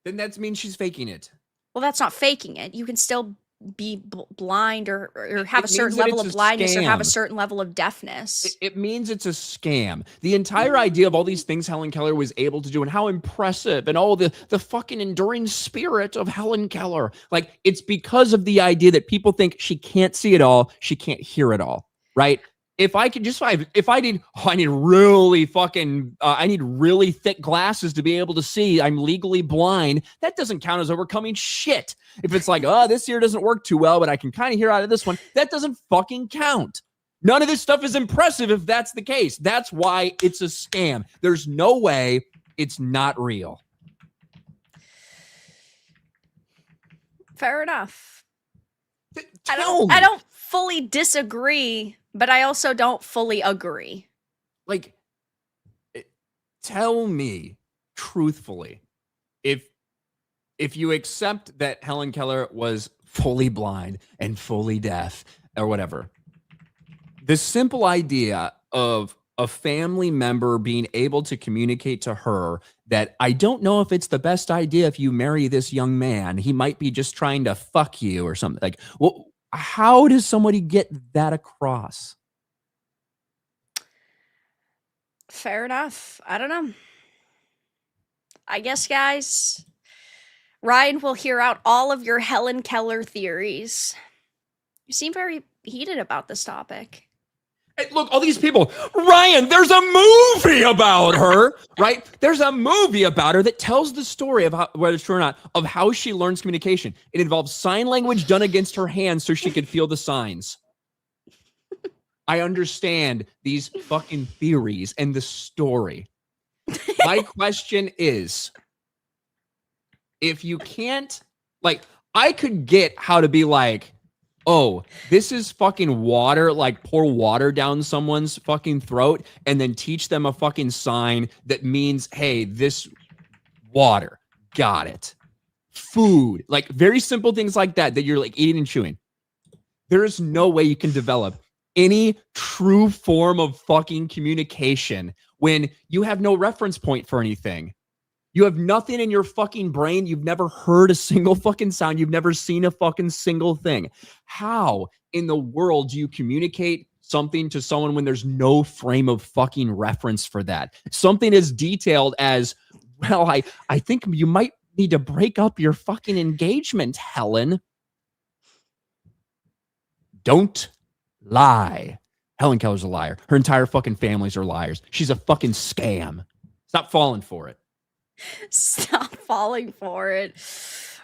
Then that means she's faking it. Well, that's not faking it. You can still be blind or have a certain level of blindness or have a certain level of deafness. It means it's a scam. The entire idea of all these things Helen Keller was able to do and how impressive and all the fucking enduring spirit of Helen Keller. Like, it's because of the idea that people think she can't see it all, she can't hear it all, right? If I could just, if I need, I need really fucking, I need really thick glasses to be able to see, I'm legally blind, that doesn't count as overcoming shit. If it's like, oh, this ear doesn't work too well, but I can kind of hear out of this one, that doesn't fucking count. None of this stuff is impressive if that's the case. That's why it's a scam. There's no way it's not real. Fair enough. I don't fully disagree, but I also don't fully agree. Like, tell me truthfully, if you accept that Helen Keller was fully blind and fully deaf or whatever, the simple idea of a family member being able to communicate to her that I don't know if it's the best idea if you marry this young man, he might be just trying to fuck you or something. Like, well, how does somebody get that across? Fair enough. I don't know. I guess, guys, Ryan will hear out all of your Helen Keller theories. You seem very heated about this topic. Hey, look, all these people, Ryan, there's a movie about her, right? There's a movie about her that tells the story of how, whether it's true or not, of how she learns communication. It involves sign language done against her hands so she could feel the signs. I understand these fucking theories and the story. My question is, if you can't, like, I could get how to be like, oh, this is fucking water, like pour water down someone's fucking throat and then teach them a fucking sign that means, hey, this water, got it. Food, like very simple things like that, that you're like eating and chewing. There is no way you can develop any true form of fucking communication when you have no reference point for anything. You have nothing in your fucking brain. You've never heard a single fucking sound. You've never seen a fucking single thing. How in the world do you communicate something to someone when there's no frame of fucking reference for that? Something as detailed as, well, I think you might need to break up your fucking engagement, Helen. Don't lie. Helen Keller's a liar. Her entire fucking families are liars. She's a fucking scam. Stop falling for it. Stop falling for it.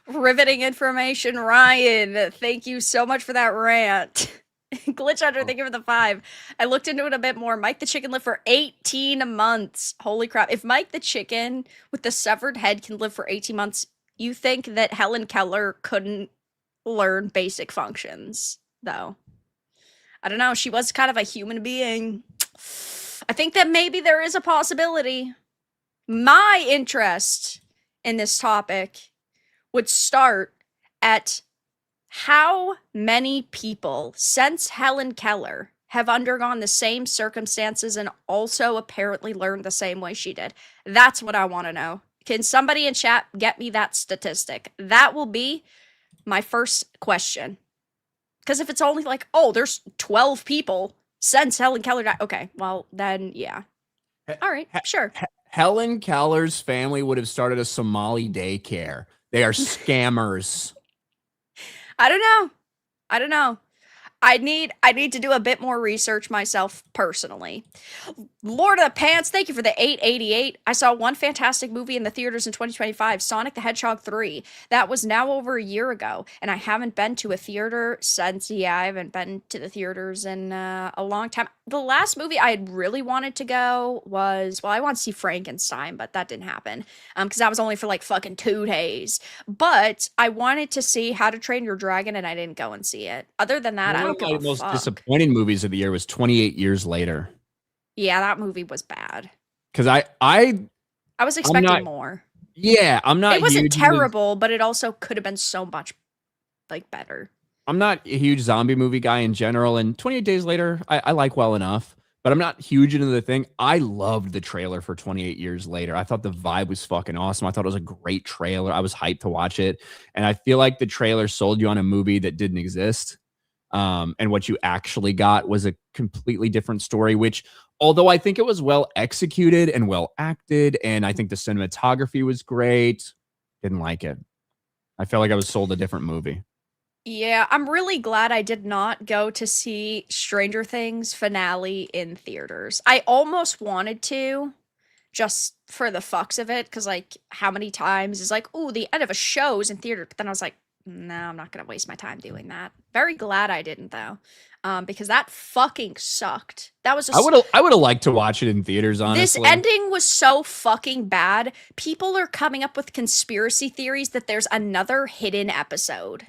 Riveting information, Ryan. Thank you so much for that rant. Glitch Hunter, thank you for the 5. I looked into it a bit more. Mike the Chicken lived for 18 months. Holy crap. If Mike the Chicken with the severed head can live for 18 months, you think that Helen Keller couldn't learn basic functions, though? I don't know. She was kind of a human being. I think that maybe there is a possibility. My interest in this topic would start at how many people since Helen Keller have undergone the same circumstances and also apparently learned the same way she did. That's what I want to know. Can somebody in chat get me that statistic? That will be my first question. Because if it's only like, oh, there's 12 people since Helen Keller died. Okay, well, then, yeah. All right, sure. Helen Keller's family would have started a Somali daycare. They are scammers. I don't know. I need to do a bit more research myself personally. Lord of the Pants, thank you for the 888. I saw one fantastic movie in the theaters in 2025, Sonic the Hedgehog 3. That was now over a year ago, and I haven't been to a theater since. Yeah, I haven't been to the theaters in a long time. The last movie I had really wanted to go was, well, I want to see Frankenstein, but that didn't happen because that was only for like fucking 2 days. But I wanted to see How to Train Your Dragon, and I didn't go and see it. Other than that, I don't give a fuck. One of the most disappointing movies of the year was 28 Years Later. Yeah, that movie was bad. Because I was expecting more. Yeah, I'm not. It wasn't terrible, but it also could have been so much like better. I'm not a huge zombie movie guy in general, and 28 Days Later, I like well enough, but I'm not huge into the thing. I loved the trailer for 28 Years Later. I thought the vibe was fucking awesome. I thought it was a great trailer. I was hyped to watch it, and I feel like the trailer sold you on a movie that didn't exist. And what you actually got was a completely different story, which, although I think it was well executed and well acted, and I think the cinematography was great, didn't like it. I felt like I was sold a different movie. Yeah, I'm really glad I did not go to see Stranger Things finale in theaters. I almost wanted to, just for the fucks of it, because, like, how many times is like, ooh, the end of a show is in theater, but then I was like, no, I'm not gonna waste my time doing that. Very glad I didn't, though, because that fucking sucked. That was I would have liked to watch it in theaters, honestly. This ending was so fucking bad. People are coming up with conspiracy theories that there's another hidden episode.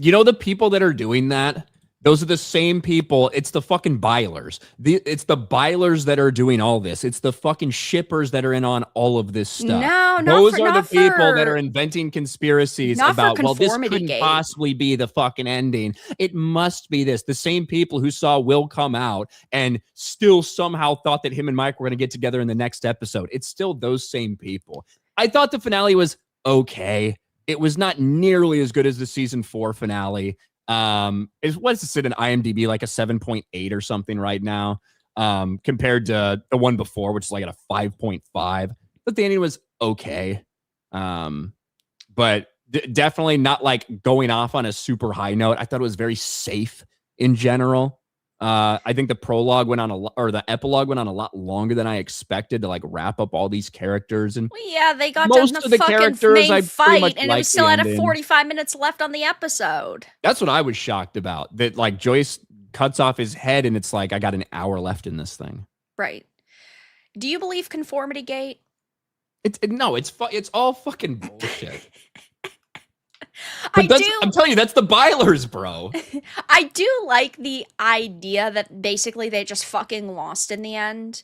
You know the people that are doing that? Those are the same people. It's the fucking Bilers. It's the Bilers that are doing all this. It's the fucking shippers that are in on all of this stuff. No, those are the people that are inventing conspiracies about, well, this couldn't possibly be the fucking ending. It must be this. The same people who saw Will come out and still somehow thought that him and Mike were going to get together in the next episode. It's still those same people. I thought the finale was okay. It was not nearly as good as the season 4 finale. What's it sit in IMDb, like a 7.8 or something right now, compared to the one before, which is like at a 5.5. But the ending was okay. But definitely not like going off on a super high note. I thought it was very safe in general. I think the prologue went on the epilogue went on a lot longer than I expected to like wrap up all these characters. And well, yeah, they got done the fucking main fight, and it was still at 45 minutes left on the episode. That's what I was shocked about. That like Joyce cuts off his head, and it's like I got an hour left in this thing. Right. Do you believe conformity gate? No, it's all fucking bullshit. I'm telling you, that's the Bilers, bro. I do like the idea that basically they just fucking lost in the end.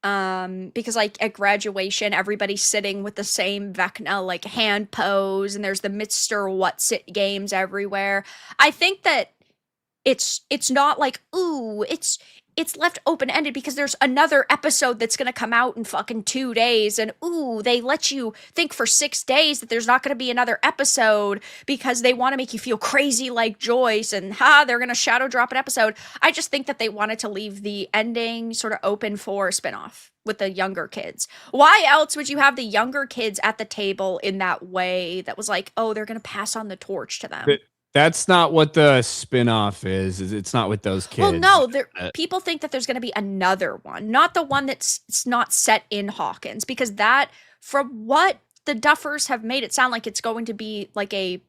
Because like at graduation, everybody's sitting with the same Vecna like hand pose, and there's the Mr. What's-It games everywhere. I think that it's not like, ooh, it's left open-ended because there's another episode that's going to come out in fucking 2 days, and ooh, they let you think for 6 days that there's not going to be another episode because they want to make you feel crazy like Joyce, and they're going to shadow drop an episode. I just think that they wanted to leave the ending sort of open for a spinoff with the younger kids. Why else would you have the younger kids at the table in that way that was like, oh, they're going to pass on the torch to them? That's not what the spinoff is. It's not with those kids. Well, no, people think that there's going to be another one, not the one that's not set in Hawkins, because that, from what the Duffers have made it sound like, it's going to be like a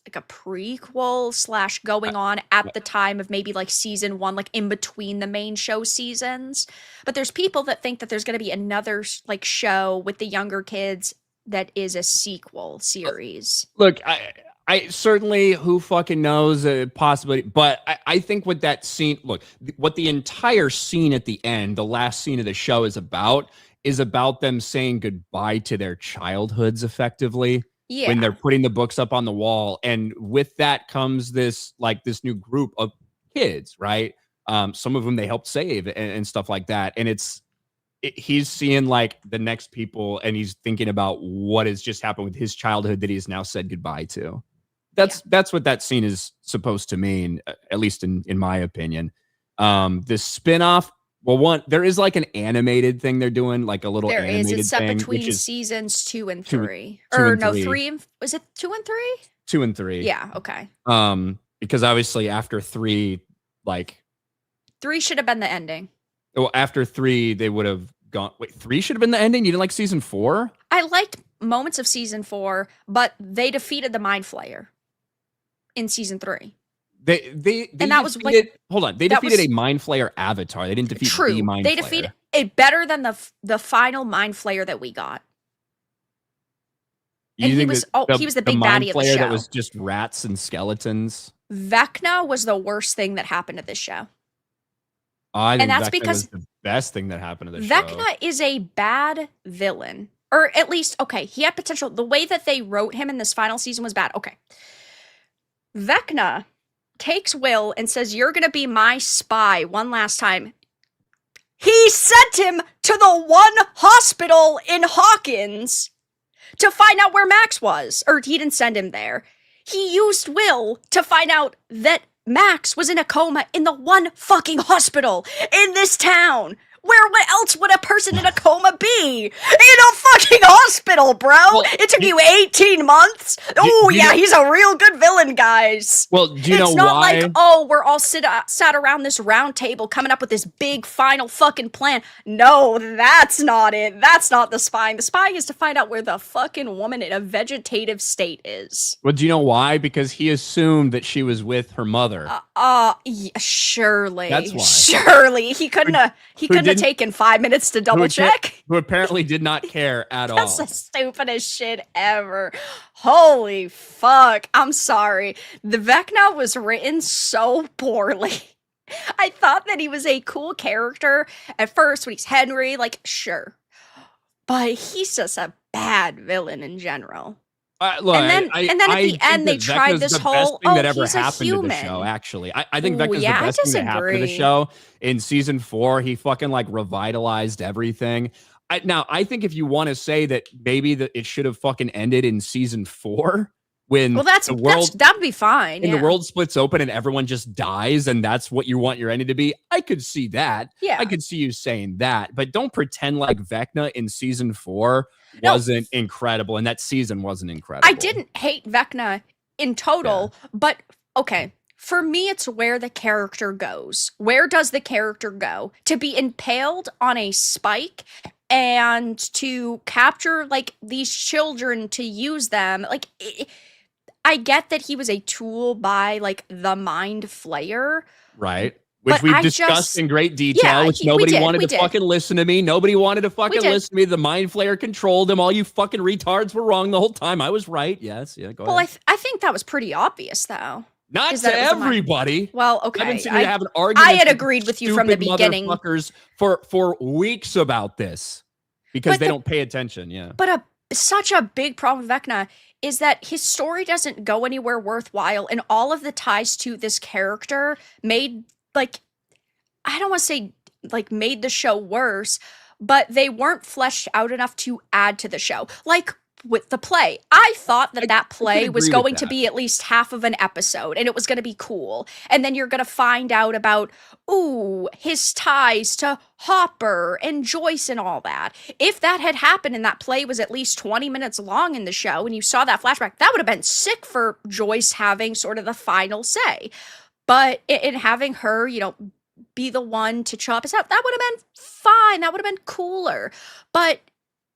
prequel / going on at the time of maybe like season 1, like in between the main show seasons. But there's people that think that there's going to be another like show with the younger kids that is a sequel series. Look, I certainly, who fucking knows, possibility, but I think what that scene, look, what the entire scene at the end, the last scene of the show is about them saying goodbye to their childhoods effectively. Yeah. When they're putting the books up on the wall. And with that comes this new group of kids, right? Some of them they helped save and stuff like that. And he's seeing like the next people, and he's thinking about what has just happened with his childhood that he's now said goodbye to. That's what that scene is supposed to mean, at least in my opinion. This spinoff, well, there is like an animated thing they're doing, like a little animated thing. It's set between seasons 2 and 3. Or no, 3. Was it 2 and 3? 2 and 3. Yeah, okay. Because obviously after 3, like 3 should have been the ending. Well, after 3, they would have gone. Wait, 3 should have been the ending? You didn't like season 4? I liked moments of season 4, but they defeated the Mind Flayer in season 3. They and that was like, hold on. They defeated a Mind Flayer avatar. They didn't defeat the Mind Flayer. They defeated it better than the final Mind Flayer that we got. And he was the big baddie of the show. That was just rats and skeletons. Vecna was the worst thing that happened to this show. And that's Vecna because was the best thing that happened to the show. Vecna is a bad villain. Or at least, okay, he had potential. The way that they wrote him in this final season was bad. Okay. Vecna takes Will and says, you're going to be my spy one last time. He sent him to the one hospital in Hawkins to find out where Max was. Or he didn't send him there. He used Will to find out that Max was in a coma in the one fucking hospital in this town. Where else would a person in a coma be? In a fucking hospital, bro! Well, it took you 18 months? Oh, yeah, he's a real good villain, guys. Well, do you know why? It's not like, oh, we're all sat around this round table coming up with this big final fucking plan. No, that's not it. That's not the spying. The spying is to find out where the fucking woman in a vegetative state is. Well, do you know why? Because he assumed that she was with her mother. Yeah, surely. That's why. Surely. He couldn't have taken 5 minutes to double check. Who apparently did not care at all. That's the stupidest shit ever. Holy fuck. I'm sorry. The Vecna was written so poorly. I thought that he was a cool character at first when he's Henry, like, sure. But he's just a bad villain in general. Look, and then at the end, they tried this whole, he's a human. To the show, actually. I think Vecna's the best thing that happened to the show. In season 4, he fucking, like, revitalized everything. I think if you want to say that maybe it should have fucking ended in season 4, when that'd be fine. And the world splits open and everyone just dies, and that's what you want your ending to be, I could see that. Yeah. I could see you saying that. But don't pretend like Vecna in season 4 wasn't incredible, and that season wasn't incredible. I didn't hate Vecna in total, but okay. For me, it's where the character goes. Where does the character go? To be impaled on a spike and to capture, like, these children to use them. Like, I get that he was a tool by, like, the Mind Flayer. Right. Which we've discussed in great detail, which nobody wanted to fucking listen to me. Nobody wanted to fucking listen to me. The Mind Flayer controlled him. All you fucking retards were wrong the whole time. I was right. Yes. Yeah, go ahead. Well, I think that was pretty obvious, though. Not to everybody. Well, okay. I've been sitting here having arguments. I had agreed with you from the beginning. Motherfuckers for weeks about this because they don't pay attention. Yeah. But such a big problem with Vecna is that his story doesn't go anywhere worthwhile, and all of the ties to this character made, like, I don't want to say like made the show worse, but they weren't fleshed out enough to add to the show. Like with the play, I thought that play was going to be at least half of an episode and it was going to be cool. And then you're going to find out about, ooh, his ties to Hopper and Joyce and all that. If that had happened and that play was at least 20 minutes long in the show and you saw that flashback, that would have been sick for Joyce having sort of the final say. But in having her, you know, be the one to chop us out, that would have been fine. That would have been cooler. But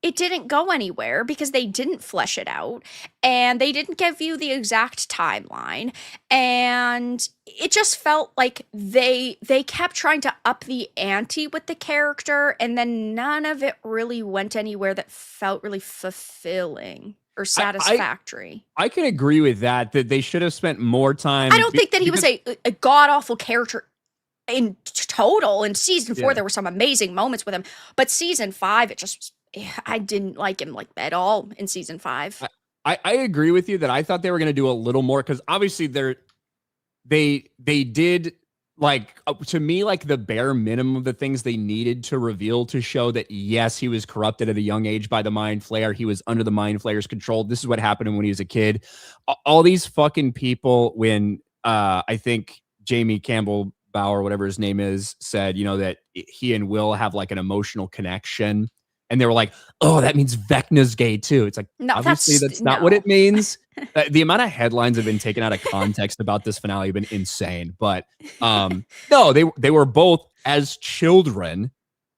it didn't go anywhere because they didn't flesh it out and they didn't give you the exact timeline, and it just felt like they kept trying to up the ante with the character, and then none of it really went anywhere that felt really fulfilling or satisfactory. I can agree with that they should have spent more time. I don't think that he was a god-awful character in total. In season 4 there were some amazing moments with him, but season 5 it just, I didn't like him like at all in season 5. I agree with you that I thought they were going to do a little more, because obviously they did, like, to me, like the bare minimum of the things they needed to reveal to show that yes, he was corrupted at a young age by the Mind Flayer. He was under the Mind Flayer's control. This is what happened when he was a kid. All these fucking people, when I think Jamie Campbell Bauer, whatever his name is, said, you know, that he and Will have like an emotional connection. And they were like, oh, that means Vecna's gay too. It's like, no, obviously that's not what it means. The amount of headlines have been taken out of context about this finale have been insane. But no, they were both, as children,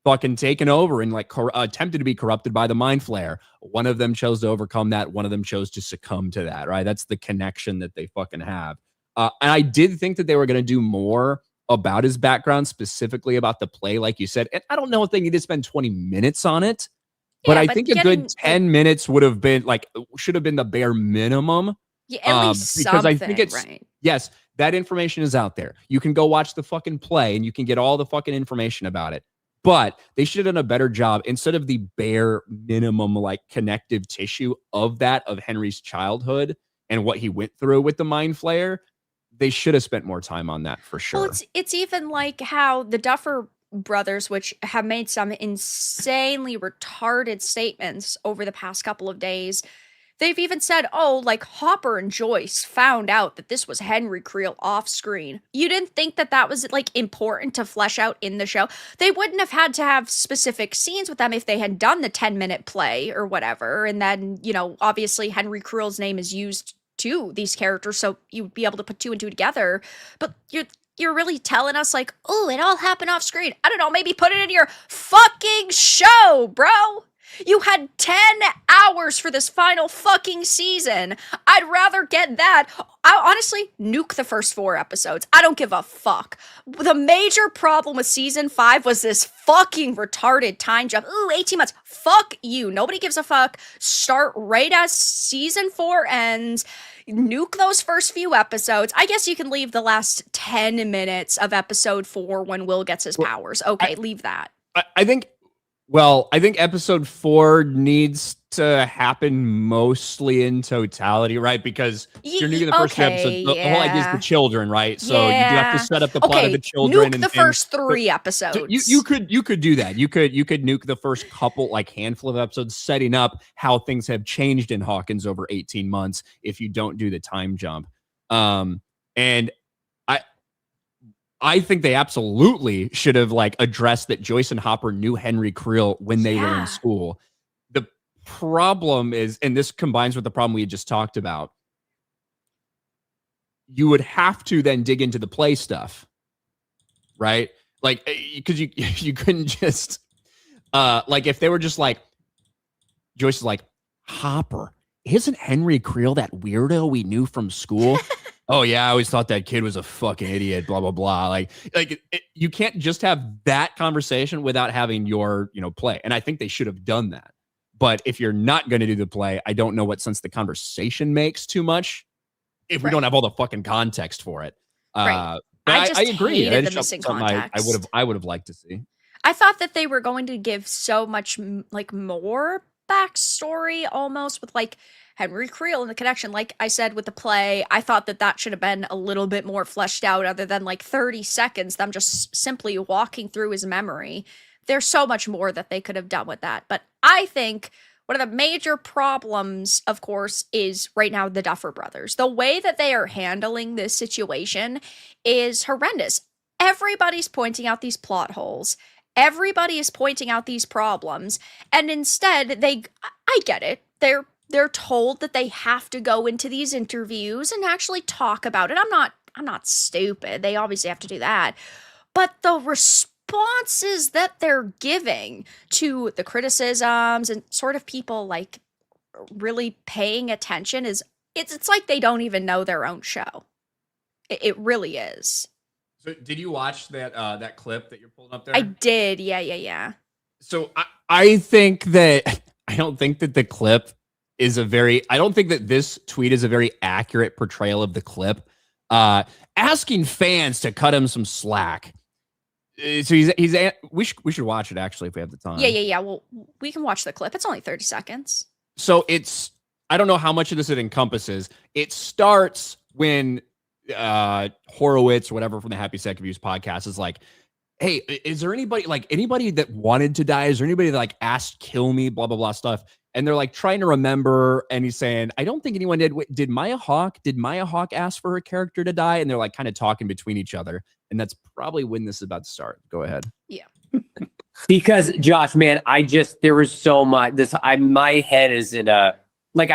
fucking taken over and like attempted to be corrupted by the Mind Flayer. One of them chose to overcome that. One of them chose to succumb to that, right? That's the connection that they fucking have. And I did think that they were going to do more about his background, specifically about the play, like you said. And I don't know if they need to spend 20 minutes on it, but I think a good 10 minutes would have been like, should have been the bare minimum. Yeah, at least because I think it's right. Yes, that information is out there. You can go watch the fucking play and you can get all the fucking information about it. But they should have done a better job, instead of the bare minimum, like connective tissue of that, of Henry's childhood and what he went through with the Mind Flayer. They should have spent more time on that for sure. Well, it's even like how the Duffer Brothers, which have made some insanely retarded statements over the past couple of days, they've even said, oh, like Hopper and Joyce found out that this was Henry Creel off screen. You didn't think that that was like important to flesh out in the show? They wouldn't have had to have specific scenes with them if they had done the 10-minute play or whatever. And then, you know, obviously Henry Creel's name is used to these characters, so you'd be able to put 2 and 2 together. But you're really telling us like, oh, it all happened off screen. I don't know, maybe put it in your fucking show, bro. You had 10 hours for this final fucking season. I'd rather get that. I honestly nuke the first 4 episodes. I don't give a fuck. The major problem with season 5 was this fucking retarded time jump. Ooh, 18 months. Fuck you. Nobody gives a fuck. Start right as season 4 ends. Nuke those first few episodes. I guess you can leave the last 10 minutes of episode 4 when Will gets his powers. Okay, leave that. I think episode 4 needs to happen mostly in totality, right? Because you're new to the first episode. The whole idea is the children, right? So you do have to set up the plot of the children. Nuke the first 3 episodes. You could do that. You could nuke the first couple, like handful of episodes, setting up how things have changed in Hawkins over 18 months if you don't do the time jump. And I think they absolutely should have like addressed that Joyce and Hopper knew Henry Creel when they were in school. The problem is, and this combines with the problem we had just talked about, you would have to then dig into the play stuff, right? Like, because you couldn't just like, if they were just like, Joyce is like, Hopper, isn't Henry Creel that weirdo we knew from school? Oh yeah, I always thought that kid was a fucking idiot, blah, blah, blah. Like you can't just have that conversation without having your, play. And I think they should have done that. But if you're not going to do the play, I don't know what sense the conversation makes too much if we don't have all the fucking context for it. Right. I agree. Hated the missing context. I would have liked to see. I thought that they were going to give so much like more backstory, almost with like Henry Creel and the connection. Like I said with the play, I thought that should have been a little bit more fleshed out other than like 30 seconds, them just simply walking through his memory. There's so much more that they could have done with that. But I think one of the major problems, of course, is right now the Duffer Brothers. The way that they are handling this situation is horrendous. Everybody's pointing out these plot holes. Everybody is pointing out these problems. And instead, I get it. They're told that they have to go into these interviews and actually talk about it. I'm not stupid. They obviously have to do that. But the responses that they're giving to the criticisms and sort of people like really paying attention it's like they don't even know their own show. It really is. So did you watch that clip that you're pulling up there? I did. Yeah. So I think that I don't think that the clip is I don't think that this tweet is a very accurate portrayal of the clip. Asking fans to cut him some slack. So we should watch it actually if we have the time. Yeah. Well, we can watch the clip. It's only 30 seconds. So I don't know how much of this it encompasses. It starts when Horowitz or whatever from the Happy Second Views podcast is like, hey, is there anybody that wanted to die? Is there anybody that like asked kill me, blah, blah, blah stuff? And they're like trying to remember. And he's saying, I don't think anyone did. Did Maya Hawke ask for her character to die? And they're like kind of talking between each other. And that's probably when this is about to start. Go ahead. Yeah. Because Josh, man, there was so much my head is in I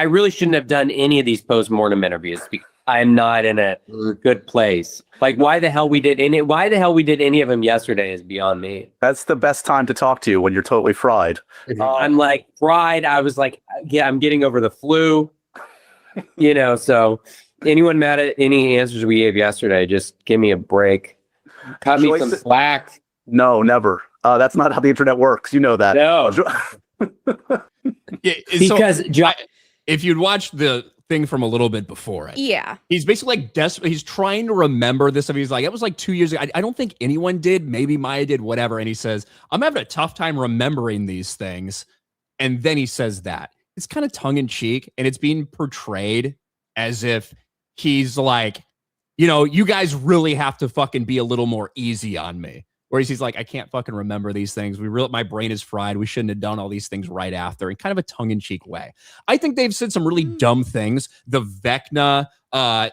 really shouldn't have done any of these post-mortem interviews because I'm not in a good place. Like why the hell we did any of them yesterday is beyond me. That's the best time to talk to you when you're totally fried. I'm like fried. I was like, yeah, I'm getting over the flu. So anyone mad at any answers we gave yesterday, just give me a break. Cut me some slack. No, never. That's not how the internet works. You know that. No. Yeah, because if you'd watched the thing from a little bit before it, yeah, he's basically like desperate. He's trying to remember this stuff. He's like, it was like 2 years ago. I don't think anyone did. Maybe Maya did, whatever. And he says, I'm having a tough time remembering these things. And then he says that. It's kind of tongue in cheek, and it's being portrayed as if he's like, you guys really have to fucking be a little more easy on me. Whereas he's like, I can't fucking remember these things. My brain is fried. We shouldn't have done all these things right after, in kind of a tongue-in-cheek way. I think they've said some really dumb things. The Vecna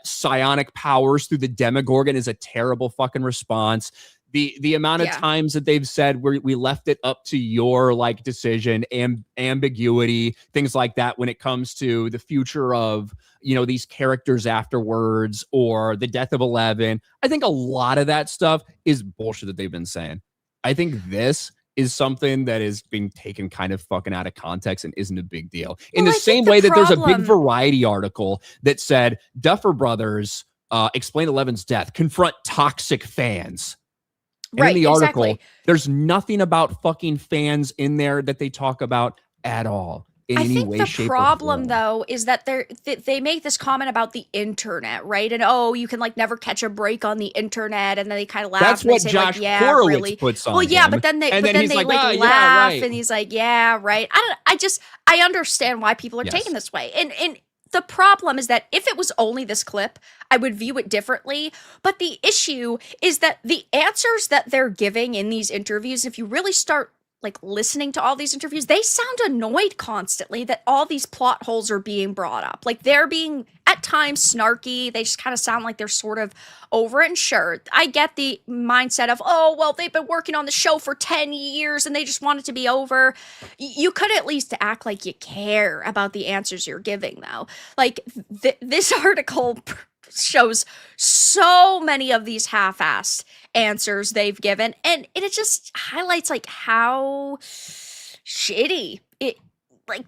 psionic powers through the Demogorgon is a terrible fucking response. The amount of times that they've said we left it up to your like decision and ambiguity, things like that when it comes to the future of these characters afterwards or the death of 11. I think a lot of that stuff is bullshit that they've been saying. I think this is something that is being taken kind of fucking out of context and isn't a big deal. In the same way that there's a big Variety article that said Duffer Brothers explain 11's death, confront toxic fans. And in the article, there's nothing about fucking fans in there that they talk about at all. I think the problem, though, is that they make this comment about the internet, right? And you can like never catch a break on the internet, and then they kind of laugh. That's and what say, Josh like, yeah, Horowitz really. puts on. Well, yeah, him. but then they like, laugh, yeah, right. and he's like, yeah, right. I understand why people are taking this way, and the problem is that if it was only this clip, I would view it differently. But the issue is that the answers that they're giving in these interviews, if you really start like listening to all these interviews, they sound annoyed constantly that all these plot holes are being brought up. Like they're being at times snarky. They just kind of sound like they're sort of over it. And sure, I get the mindset of, they've been working on the show for 10 years and they just want it to be over. You could at least act like you care about the answers you're giving, though. Like this article shows so many of these half-assed answers they've given, and it just highlights like how shitty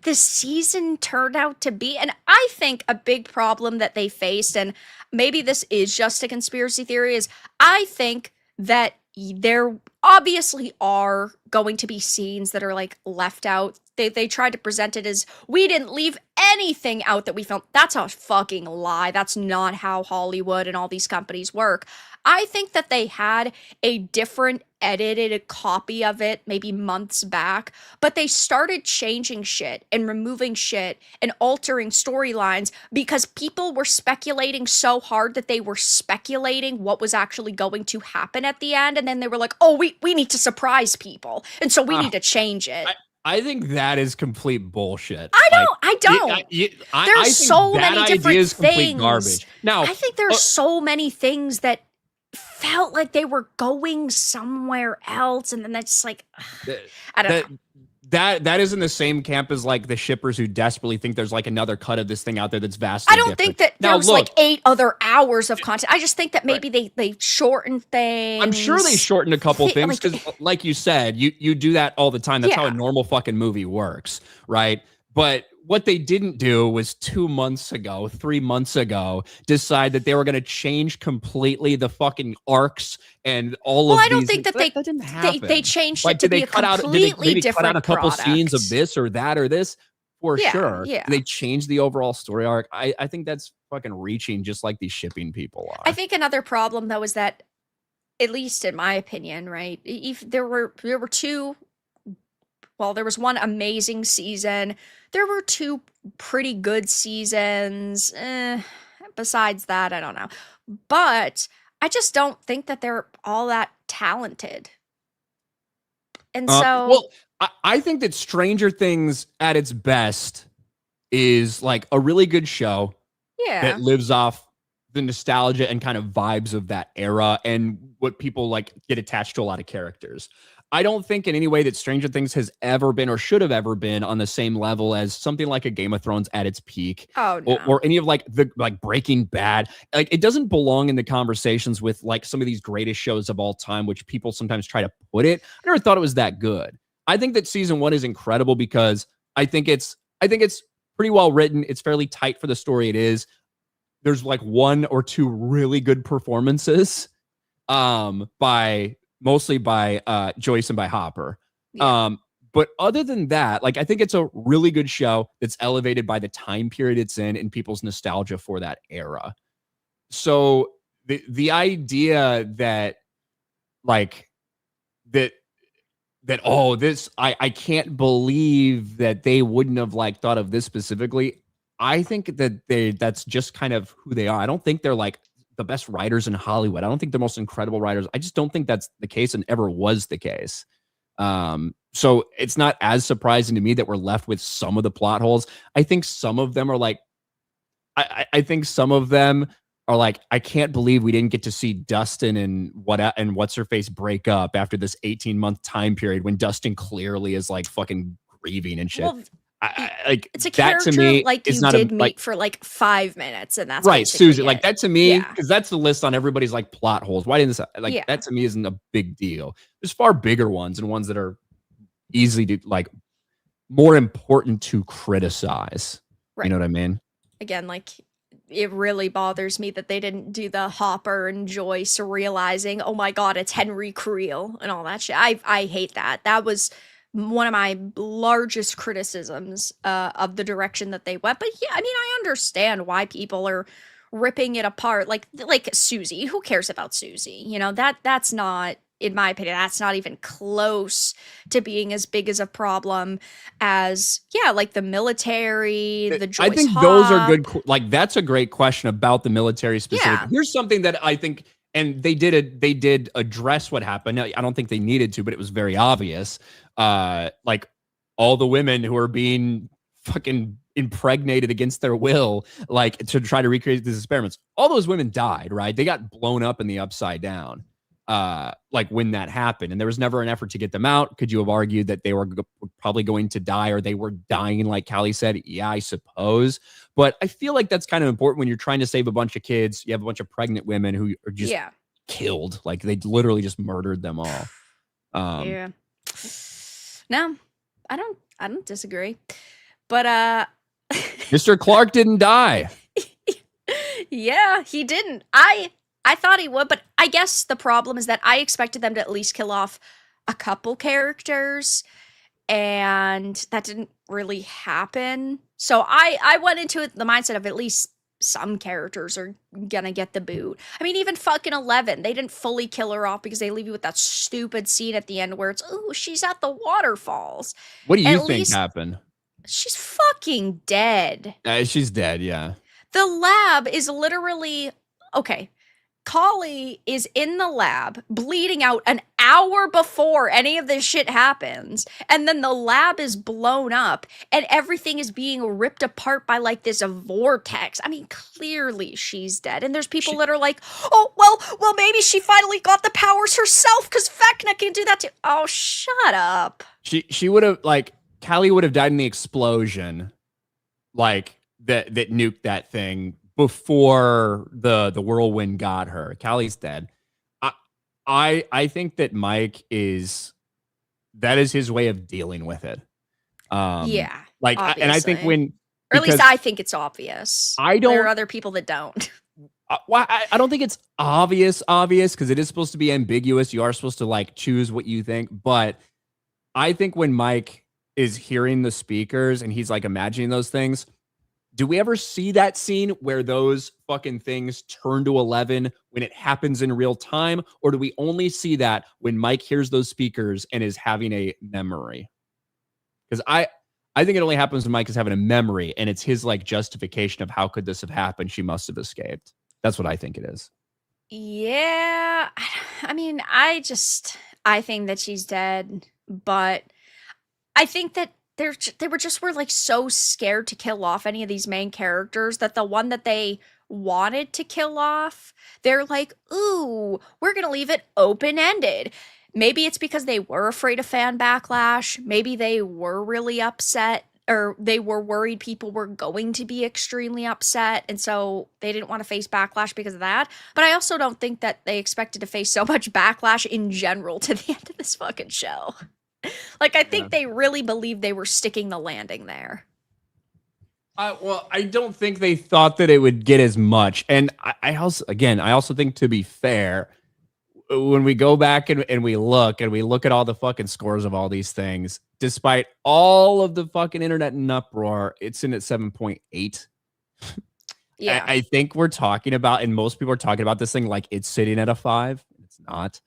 this season turned out to be. And I think a big problem that they faced, and maybe this is just a conspiracy theory, is I think that there obviously are going to be scenes that are like left out. They tried to present it as we didn't leave anything out that we filmed, that's a fucking lie. That's not how Hollywood and all these companies work. I think that they had a different edited copy of it maybe months back, but they started changing shit and removing shit and altering storylines because people were speculating so hard that they were speculating what was actually going to happen at the end. And then they were like, oh, we need to surprise people. And so we need to change it. I think that is complete bullshit. I don't. There's so many different things. Garbage. Now, I think there's so many things that felt like they were going somewhere else, and then that's like, I don't know. That is in the same camp as like the shippers who desperately think there's like another cut of this thing out there that's vastly different. I don't think that there's like 8 other hours of content. I just think that maybe they shortened things. I'm sure they shortened a couple things because, like you said, you do that all the time. That's how a normal fucking movie works, right? But what they didn't do was 2 months ago, 3 months ago, decide that they were going to change completely the fucking arcs and all of these. Well, I don't think that they changed it to be a completely different cut out a couple scenes of this or that or this? For sure. Yeah. They changed the overall story arc. I think that's fucking reaching, just like these shipping people are. I think another problem, though, is that, at least in my opinion, right, if there were two... Well, there was one amazing season. There were 2 pretty good seasons. Besides that, I don't know. But I just don't think that they're all that talented. And so... Well, I think that Stranger Things at its best is like a really good show that lives off the nostalgia and kind of vibes of that era and what people like get attached to a lot of characters. I don't think in any way that Stranger Things has ever been or should have ever been on the same level as something like a Game of Thrones at its peak. Oh, no. Or any of like the Breaking Bad. Like it doesn't belong in the conversations with like some of these greatest shows of all time, which people sometimes try to put it. I never thought it was that good. I think that season 1 is incredible because I think it's pretty well written. It's fairly tight for the story it is. There's like 1 or 2 really good performances mostly by Joyce and by Hopper. Yeah. But other than that, like I think it's a really good show that's elevated by the time period it's in and people's nostalgia for that era. So the idea that like that I can't believe that they wouldn't have like thought of this specifically. I think that that's just kind of who they are. I don't think they're like the best writers in Hollywood. I don't think they're most incredible writers. I just don't think that's the case and ever was the case. So it's not as surprising to me that we're left with some of the plot holes. I think some of them are like, I think some of them are like, I can't believe we didn't get to see Dustin and what's her face break up after this 18-month time period when Dustin clearly is like fucking grieving and shit. Well, it's a character to me, like you did meet for like 5 minutes, and that's right, Susie. Like that to me, because that's the list on everybody's like plot holes. Why didn't this that to me isn't a big deal? There's far bigger ones and ones that are easily to like more important to criticize. Right. You know what I mean? Again, like it really bothers me that they didn't do the Hopper and Joyce realizing, oh my god, it's Henry Creel and all that shit. I hate that. That was one of my largest criticisms of the direction that they went. But yeah, I mean, I understand why people are ripping it apart. Like Susie, who cares about Susie? You know, that's not, in my opinion, that's not even close to being as big as a problem as, like the military, the Joyce I think Hawk. Those are good. Like, that's a great question about the military specific. Yeah. Here's something that I think, and they did address what happened. I don't think they needed to, but it was very obvious. Like all the women who are being fucking impregnated against their will, like to try to recreate these experiments, all those women died, right? They got blown up in the Upside Down, like when that happened, and there was never an effort to get them out. Could you have argued that they were probably going to die, or they were dying, like Callie said? Yeah, I suppose. But I feel like that's kind of important when you're trying to save a bunch of kids. You have a bunch of pregnant women who are just killed. Like they literally just murdered them all. Yeah. No, I don't disagree. But Mr. Clark didn't die. Yeah, he didn't. I thought he would, but I guess the problem is that I expected them to at least kill off a couple characters. and that didn't really happen. So I went into it the mindset of at least some characters are gonna get the boot. I mean, even fucking 11, they didn't fully kill her off because they leave you with that stupid scene at the end where it's, ooh, she's at the waterfalls. What do you think happened? She's fucking dead. She's dead, yeah. The lab is literally, okay, Kali is in the lab bleeding out an hour before any of this shit happens, and then the lab is blown up and everything is being ripped apart by like this vortex. I mean, clearly she's dead, and there's people that are like, oh well maybe she finally got the powers herself because Vecna can do that too. Oh, shut up. She would have, like, Callie would have died in the explosion, like that nuked that thing before the whirlwind got her. Callie's dead. I think that Mike is his way of dealing with it. Yeah, like, and I think or at least I think it's obvious. There are other people that don't. Well, I don't think it's obvious because it is supposed to be ambiguous. You are supposed to like choose what you think, but I think when Mike is hearing the speakers and he's like imagining those things, do we ever see that scene where those fucking things turn to 11 when it happens in real time? Or do we only see that when Mike hears those speakers and is having a memory? Because I think it only happens when Mike is having a memory and it's his like justification of how could this have happened? She must have escaped. That's what I think it is. Yeah. I mean, I think that she's dead, but I think that they were like so scared to kill off any of these main characters that the one that they wanted to kill off, they're like, ooh, we're gonna leave it open-ended. Maybe it's because they were afraid of fan backlash. Maybe they were really upset, or they were worried people were going to be extremely upset, and so they didn't want to face backlash because of that. But I also don't think that they expected to face so much backlash in general to the end of this fucking show. Like, I think they really believed they were sticking the landing there. Well, I don't think they thought that it would get as much. And I also think, to be fair, when we go back and we look at all the fucking scores of all these things, despite all of the fucking internet and uproar, it's in at 7.8. Yeah. I think we're talking about, and most people are talking about this thing like it's sitting at a 5. It's not.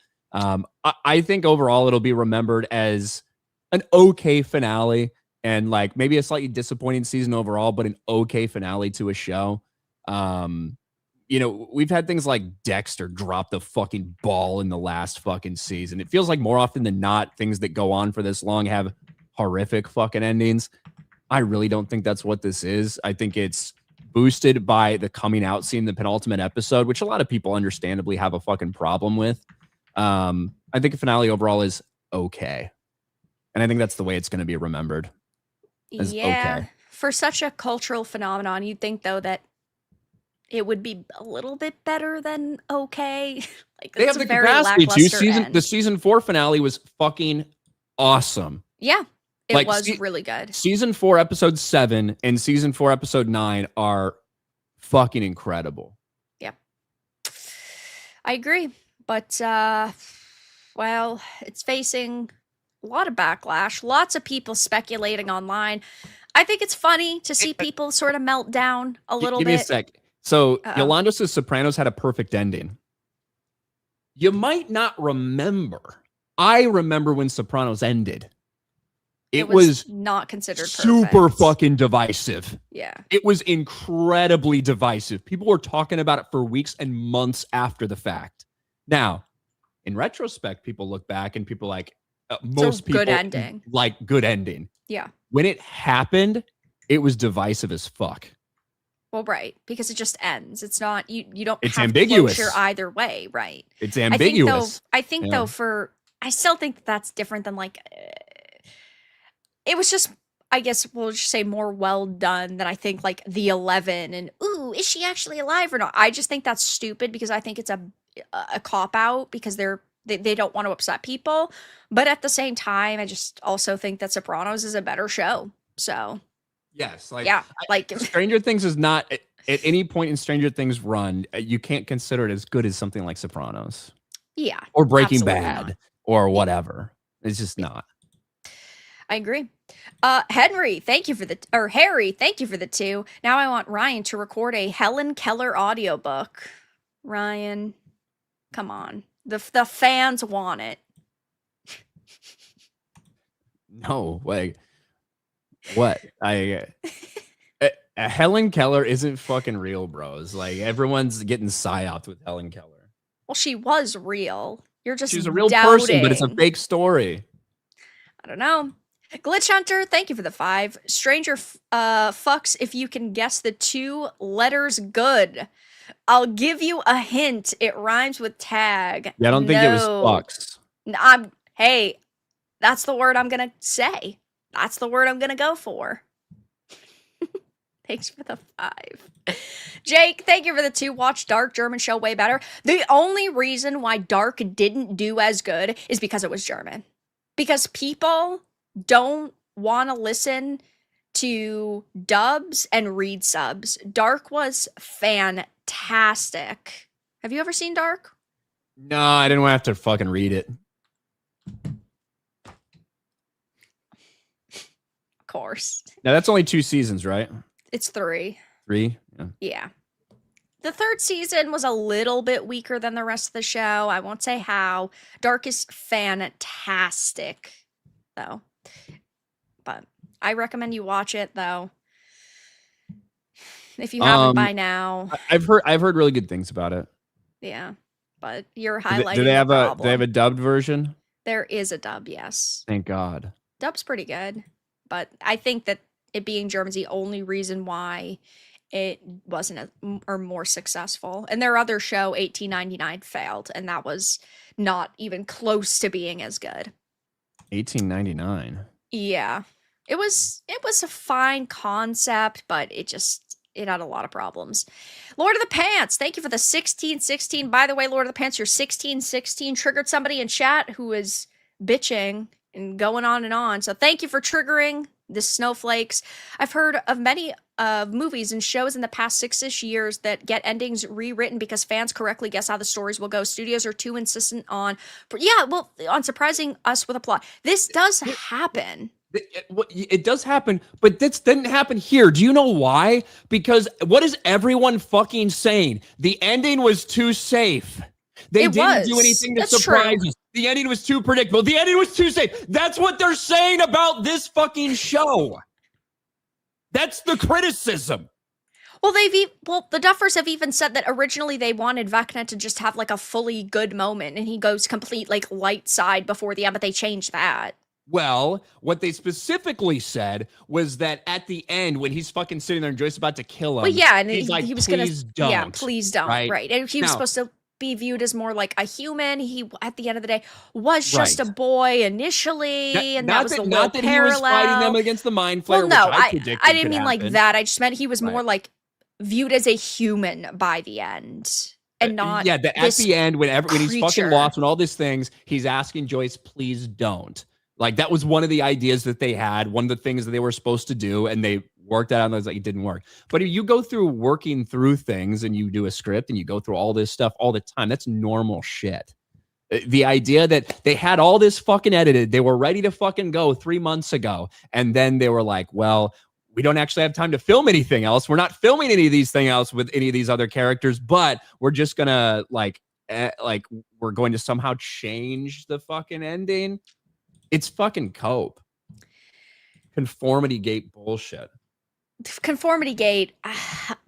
I think overall it'll be remembered as an okay finale and like maybe a slightly disappointing season overall, but an okay finale to a show. You know, we've had things like Dexter drop the fucking ball in the last fucking season. It feels like more often than not, things that go on for this long have horrific fucking endings. I really don't think that's what this is. I think it's boosted by the coming out scene, the penultimate episode, which a lot of people understandably have a fucking problem with. I think a finale overall is okay. And I think that's the way it's going to be remembered. Yeah. Okay. For such a cultural phenomenon, you'd think, though, that it would be a little bit better than okay. Like, they have the capacity to. The season 4 finale was fucking awesome. Yeah. It was really good. Season 4, episode 7 and season 4, episode 9 are fucking incredible. Yeah. I agree. But, well, it's facing a lot of backlash. Lots of people speculating online. I think it's funny to see people sort of melt down a little bit. Give me a sec. So, Yolanda says Sopranos had a perfect ending. You might not remember. I remember when Sopranos ended. It was not considered super fucking divisive. Yeah. It was incredibly divisive. People were talking about it for weeks and months after the fact. Now, in retrospect, people look back and people like most people good ending. Like good ending. Yeah. When it happened, it was divisive as fuck. Well, right, because it just ends. It's not you don't it's have ambiguous. Closure either way, right? It's ambiguous. I think though I still think that's different than like it was just, I guess we'll just say, more well done than I think like the 11 and ooh, is she actually alive or not? I just think that's stupid because I think it's a cop out because they don't want to upset people. But at the same time, I just also think that Sopranos is a better show. So yes, Stranger Things is not at any point in Stranger Things run, you can't consider it as good as something like Sopranos. Yeah. Or Breaking Bad or whatever. It's just not. I agree. Harry, thank you for the 2. Now I want Ryan to record a Helen Keller audiobook. Ryan, come on. The fans want it. No, like what? Helen Keller isn't fucking real, bros. Like everyone's getting psyoped with Helen Keller. Well, she was real. You're just she's a real doubting. person, but it's a fake story. I don't know. Glitch Hunter, thank you for the 5. Stranger fucks if you can guess the 2 letters good. I'll give you a hint. It rhymes with tag. Yeah, I don't think it was fucks. Hey, that's the word I'm gonna say. That's the word I'm gonna go for. Thanks for the 5. Jake, thank you for the 2. Watch Dark, German show, way better. The only reason why Dark didn't do as good is because it was German. Because people don't want to listen to dubs and read subs. Dark was fantastic. Have you ever seen Dark? No, I didn't have to fucking read it. Of course. Now that's only 2 seasons, right? It's 3. 3? Yeah. The 3rd season was a little bit weaker than the rest of the show. I won't say how. Dark is fantastic, though. But I recommend you watch it, though. If you haven't by now. I've heard really good things about it. Yeah. But you're highlighting do they have the problem. Do they have a dubbed version? There is a dub, yes. Thank God. Dub's pretty good. But I think that it being German's the only reason why it wasn't or more successful. And their other show, 1899, failed, and that was not even close to being as good. 1899. Yeah. It was a fine concept, but it had a lot of problems. Lord of the Pants, thank you for the 1616. By the way, Lord of the Pants, your 1616 triggered somebody in chat who is bitching and going on and on. So thank you for triggering the snowflakes. I've heard of many movies and shows in the past 6-ish years that get endings rewritten because fans correctly guess how the stories will go. Studios are too insistent on surprising us with a plot. This does happen. It does happen, but this didn't happen here. Do you know why? Because what is everyone fucking saying? The ending was too safe. They didn't do anything to surprise us. The ending was too predictable. The ending was too safe. That's what they're saying about this fucking show. That's the criticism. Well, the Duffers have even said that originally they wanted Vecna to just have like a fully good moment, and he goes complete like light side before the end, but they changed that. Well, what they specifically said was that at the end, when he's fucking sitting there and Joyce is about to kill him, well, yeah, and he's like, he was please don't. Yeah, please don't. Right. And he was supposed to be viewed as more like a human. He, at the end of the day, was just a boy initially, and that was the little parallel. He was fighting them against the Mind Flayer. Well, no, I didn't mean like that. I just meant he was more like viewed as a human by the end. And not at the end, when he's fucking lost and all these things, he's asking Joyce, please don't. Like, that was one of the ideas that they had, one of the things that they were supposed to do, and they worked that out, and it was like, it didn't work. But if you go through working through things, and you do a script, and you go through all this stuff all the time, that's normal shit. The idea that they had all this fucking edited, they were ready to fucking go 3 months ago, and then they were like, well, we don't actually have time to film anything else. We're not filming any of these things else with any of these other characters, but we're just gonna, we're going to somehow change the fucking ending. It's fucking cope. Conformity gate bullshit. Conformity gate.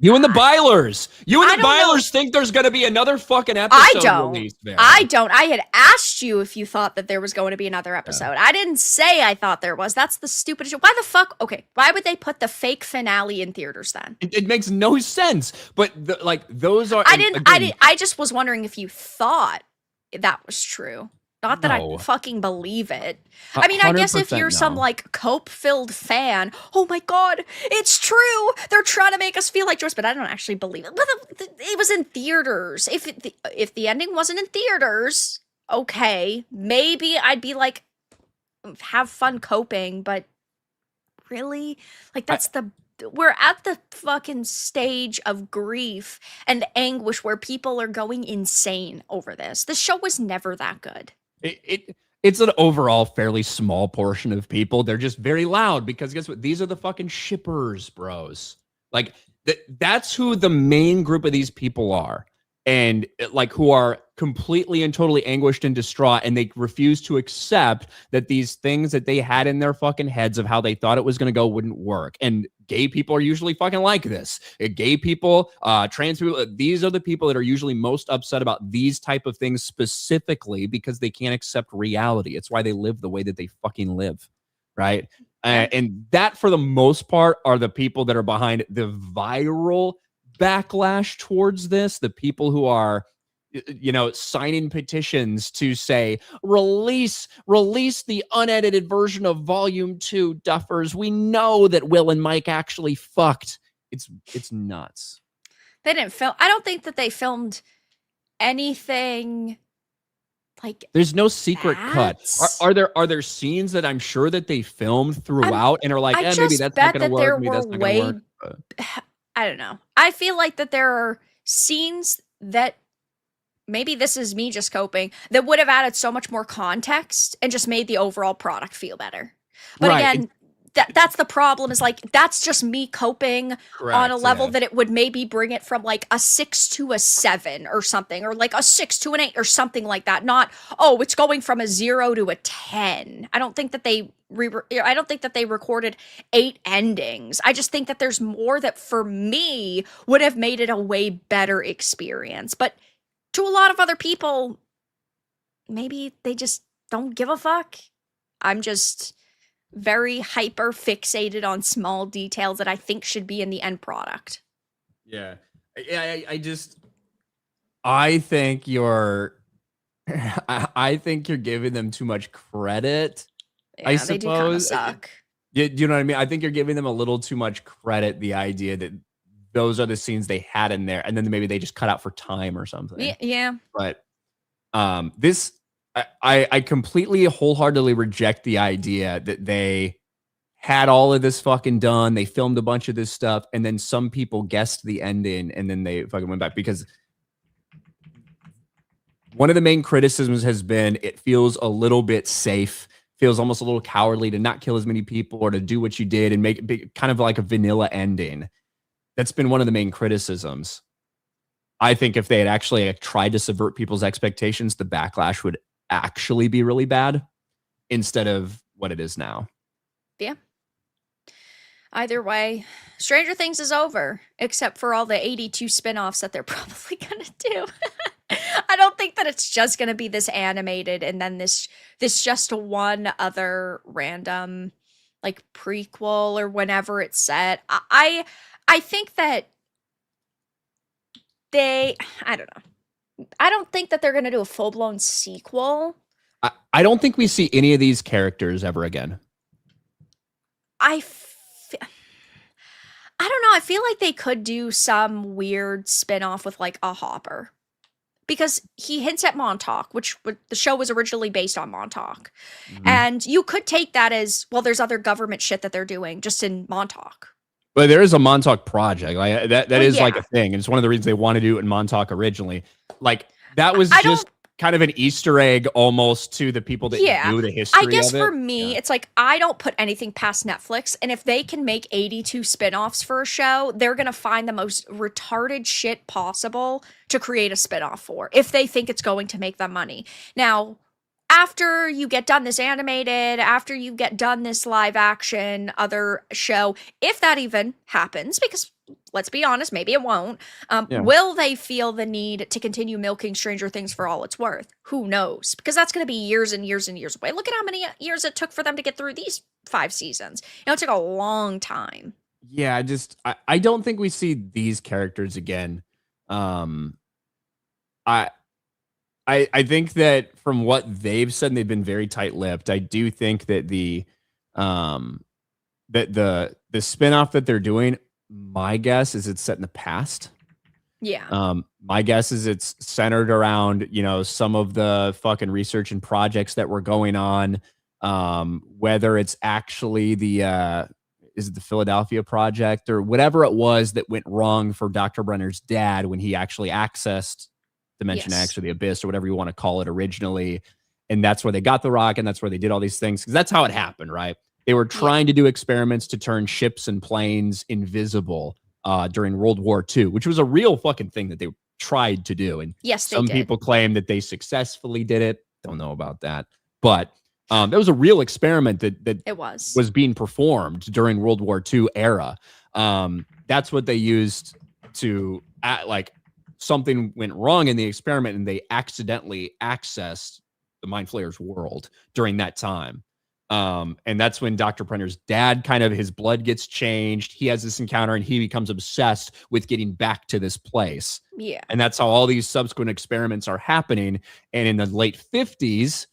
You and the Bilers. You and the Bilers think there's going to be another fucking episode released there. I don't. I had asked you if you thought that there was going to be another episode. Yeah. I didn't say I thought there was. That's the stupidest shit. Why the fuck? Okay. Why would they put the fake finale in theaters then? It makes no sense. But those are. I just was wondering if you thought that was true. Not that I fucking believe it. I mean, I guess if you're some like cope-filled fan, oh my god, it's true. They're trying to make us feel like Joyce, but I don't actually believe it. But it was in theaters. If the ending wasn't in theaters, okay, maybe I'd be like, have fun coping. But really, like we're at the fucking stage of grief and anguish where people are going insane over this. The show was never that good. It it's an overall fairly small portion of people. They're just very loud because guess what? These are the fucking shippers, bros. Like that's who the main group of these people are. And like who are completely and totally anguished and distraught, and they refuse to accept that these things that they had in their fucking heads of how they thought it was going to go wouldn't work. And gay people are usually fucking like this. Gay people, trans people, these are the people that are usually most upset about these type of things specifically because they can't accept reality. It's why they live the way that they fucking live, right? And that, for the most part, are the people that are behind the viral backlash towards this, the people who are, you know, signing petitions to say release the unedited version of volume 2, duffers. We know that Will and Mike actually fucked. It's nuts. They didn't film. I don't think that they filmed anything like there's no secret cut. Are there scenes that I'm sure that they filmed throughout and are like, maybe that's not gonna work, maybe that's not gonna work. I don't know. I feel like that there are scenes that, maybe this is me just coping, that would have added so much more context and just made the overall product feel better. But again, that's the problem, is like, that's just me coping on a level that it would maybe bring it from like a 6 to a 7 or something, or like a 6 to an 8 or something like that. Not, oh, it's going from a 0 to a 10. I don't think that they recorded 8 endings. I just think that there's more that for me would have made it a way better experience. But to a lot of other people, maybe they just don't give a fuck. I'm just very hyper fixated on small details that I think should be in the end product. Yeah. I think you're giving them too much credit. Yeah, I suppose they do kind of suck. You know what I mean? I think you're giving them a little too much credit. The idea that those are the scenes they had in there, and then maybe they just cut out for time or something. Yeah. But this, I completely wholeheartedly reject the idea that they had all of this fucking done. They filmed a bunch of this stuff, and then some people guessed the ending, and then they fucking went back, because one of the main criticisms has been it feels a little bit safe. Feels almost a little cowardly to not kill as many people or to do what you did and make it big, kind of like a vanilla ending. That's been one of the main criticisms. I think if they had actually tried to subvert people's expectations, the backlash would actually be really bad instead of what it is now. Yeah. Either way, Stranger Things is over, except for all the 82 spinoffs that they're probably going to do. I don't think that it's just going to be this animated and then this just one other random like prequel or whenever it's set. I think that I don't know. I don't think that they're going to do a full-blown sequel. I don't think we see any of these characters ever again. I don't know. I feel like they could do some weird spin-off with like a Hopper. Because he hints at Montauk, which the show was originally based on Montauk. Mm-hmm. And you could take that as, well, there's other government shit that they're doing just in Montauk. But there is a Montauk project. Like that is like a thing. And it's one of the reasons they want to do it in Montauk originally. Like that was just kind of an Easter egg almost to the people that knew the history of it. I guess for me, it's like, I don't put anything past Netflix. And if they can make 82 spinoffs for a show, they're going to find the most retarded shit possible to create a spinoff for, if they think it's going to make them money. Now, after you get done this animated, after you get done this live action other show, if that even happens, because let's be honest, maybe it won't, will they feel the need to continue milking Stranger Things for all it's worth? Who knows? Because that's going to be years and years and years away. Look at how many years it took for them to get through these 5 seasons. You know, it took a long time. Yeah, I don't think we see these characters again. I think that from what they've said, and they've been very tight-lipped. I do think that the spinoff that they're doing, my guess is it's set in the past. Yeah. My guess is it's centered around, you know, some of the fucking research and projects that were going on. Whether it's actually is it the Philadelphia project or whatever it was that went wrong for Dr. Brenner's dad when he actually accessed Dimension X or the Abyss or whatever you want to call it originally. And that's where they got the rock, and that's where they did all these things, because that's how it happened, right? They were trying to do experiments to turn ships and planes invisible during World War II, which was a real fucking thing that they tried to do. And some people claim that they successfully did it. Don't know about that. But that was a real experiment that it was being performed during World War II era. That's what they used to like something went wrong in the experiment, and they accidentally accessed the Mind Flayer's world during that time. And that's when Dr. Prender's dad his blood gets changed. He has this encounter and he becomes obsessed with getting back to this place. Yeah. And that's how all these subsequent experiments are happening. And in the late 50s